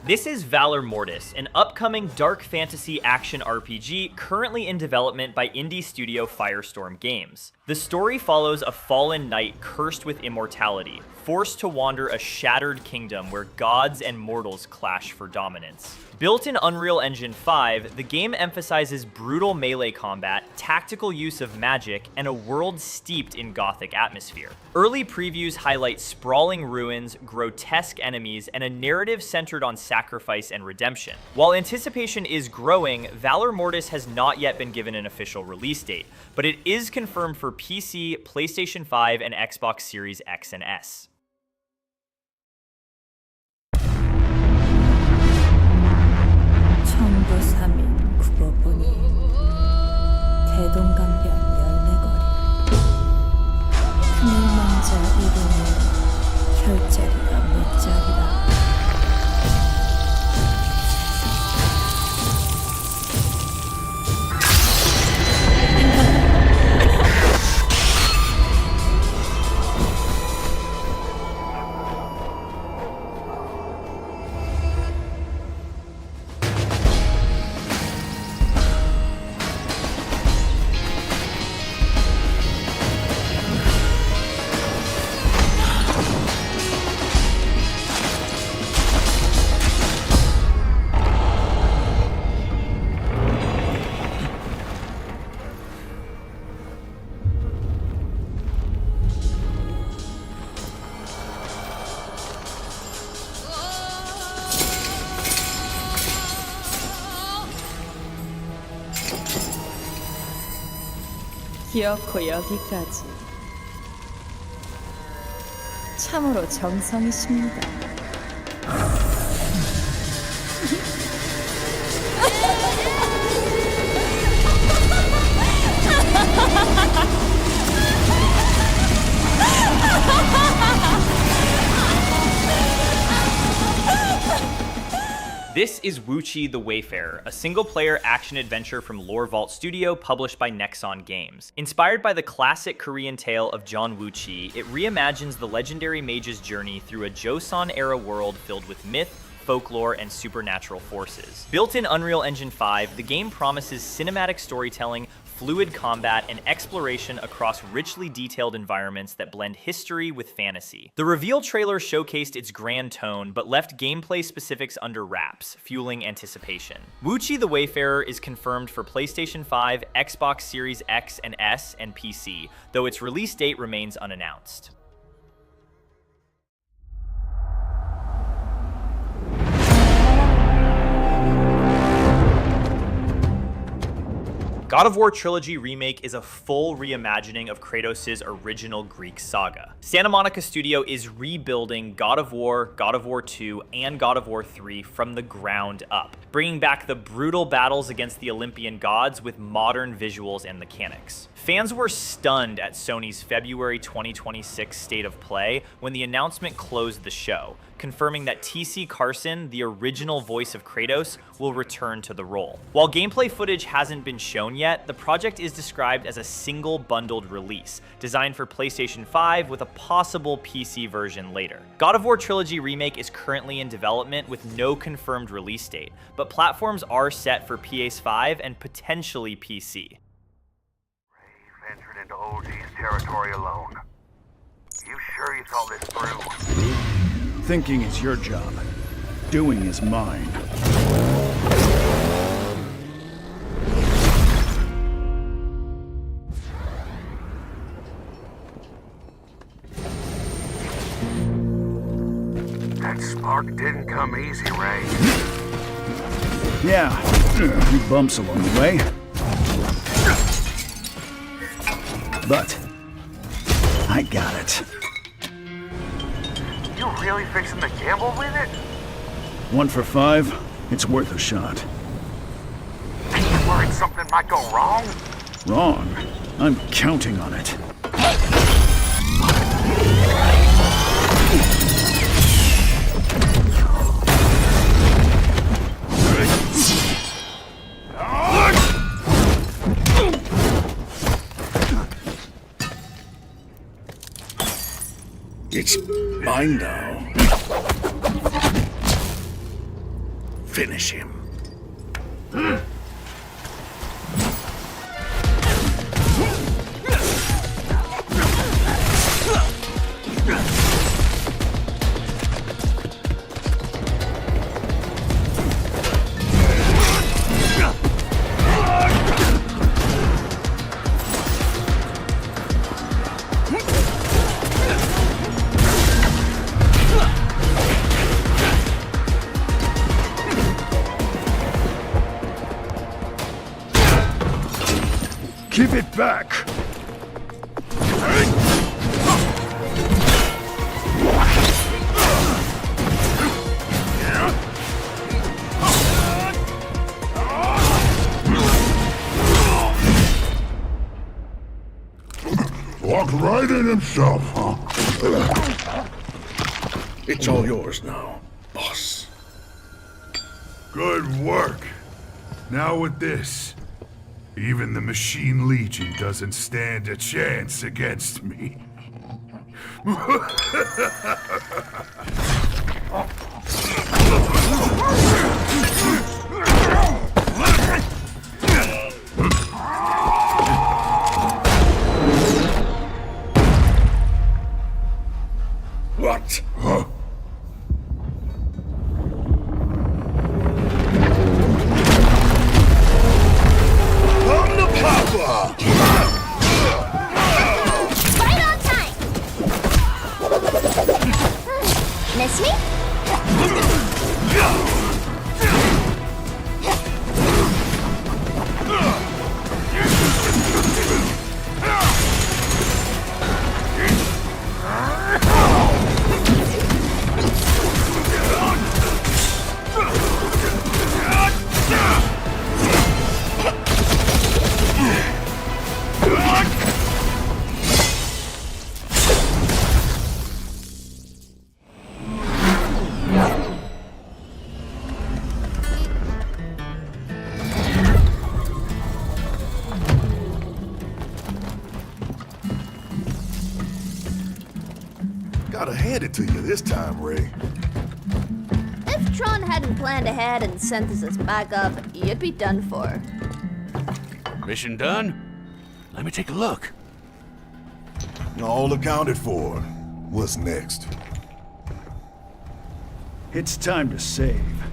[SPEAKER 2] This is Valor Mortis, an upcoming dark fantasy action RPG currently in development by indie studio Firestorm Games. The story follows a fallen knight cursed with immortality, forced to wander a shattered kingdom where gods and mortals clash for dominance. Built in Unreal Engine 5, the game emphasizes brutal melee combat, tactical use of magic, and a world steeped in gothic atmosphere. Early previews highlight sprawling ruins, grotesque enemies, and a narrative centered on sacrifice and redemption. While anticipation is growing, Valor Mortis has not yet been given an official release date, but it is confirmed for PC, PlayStation 5, and Xbox Series X and S.
[SPEAKER 11] 천부삼인 국어보니 대동강변 열매거리 그늘 먼저 이르니 혈자리가 못자리라 기어코 여기까지 참으로 정성이십니다.
[SPEAKER 2] This is Wuqi the Wayfarer, a single-player action-adventure from Lore Vault Studio published by Nexon Games. Inspired by the classic Korean tale of John Wuqi, it reimagines the legendary mage's journey through a Joseon-era world filled with myth, folklore, and supernatural forces. Built in Unreal Engine 5, the game promises cinematic storytelling, fluid combat, and exploration across richly detailed environments that blend history with fantasy. The reveal trailer showcased its grand tone, but left gameplay specifics under wraps, fueling anticipation. Wuqi the Wayfarer is confirmed for PlayStation 5, Xbox Series X and S, and PC, though its release date remains unannounced. God of War Trilogy Remake is a full reimagining of Kratos' original Greek saga. Santa Monica Studio is rebuilding God of War 2, and God of War 3 from the ground up, bringing back the brutal battles against the Olympian gods with modern visuals and mechanics. Fans were stunned at Sony's February 2026 State of Play when the announcement closed the show, confirming that T.C. Carson, the original voice of Kratos, will return to the role. While gameplay footage hasn't been shown yet, the project is described as a single bundled release, designed for PlayStation 5 with a possible PC version later. God of War Trilogy Remake is currently in development with no confirmed release date, but platforms are set for PS5 and potentially PC.
[SPEAKER 14] Brave entered into OG's territory alone. You sure you thought this through?
[SPEAKER 15] Thinking is your job. Doing is mine.
[SPEAKER 14] That spark didn't come easy, Ray.
[SPEAKER 15] Yeah, a few bumps along the way. But I got it.
[SPEAKER 14] You really fixing to gamble with it?
[SPEAKER 15] 1 for 5, it's worth a shot.
[SPEAKER 14] And you worried something might go wrong?
[SPEAKER 15] Wrong? I'm counting on it. It's mine now.
[SPEAKER 14] finish him.
[SPEAKER 15] Keep it back!
[SPEAKER 9] Walked right in himself, huh?
[SPEAKER 13] It's all yours now, boss.
[SPEAKER 9] Good work. Now with this, even the Machine Legion doesn't stand a chance against me.
[SPEAKER 13] What?
[SPEAKER 9] Huh?
[SPEAKER 14] Come to Papa!
[SPEAKER 18] Right on time! Miss me?
[SPEAKER 9] Gotta hand it to you this time, Ray.
[SPEAKER 1] If Tron hadn't planned ahead and sent us as backup, you'd be done for.
[SPEAKER 14] Mission done? Let me take a look.
[SPEAKER 9] All accounted for. What's next?
[SPEAKER 15] It's time to save.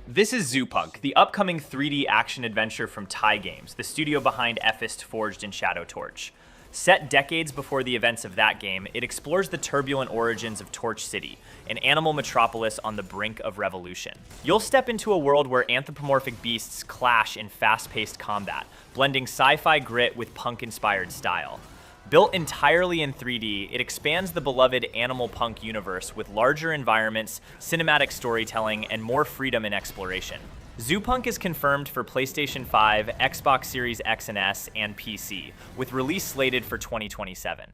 [SPEAKER 2] This is Zoopunk, the upcoming 3D action adventure from Tai Games, the studio behind Ephist, Forged, and Shadow Torch. Set decades before the events of that game, it explores the turbulent origins of Torch City, an animal metropolis on the brink of revolution. You'll step into a world where anthropomorphic beasts clash in fast-paced combat, blending sci-fi grit with punk-inspired style. Built entirely in 3D, it expands the beloved Animal Punk universe with larger environments, cinematic storytelling, and more freedom in exploration. Zoopunk is confirmed for PlayStation 5, Xbox Series X and S, and PC, with release slated for 2027.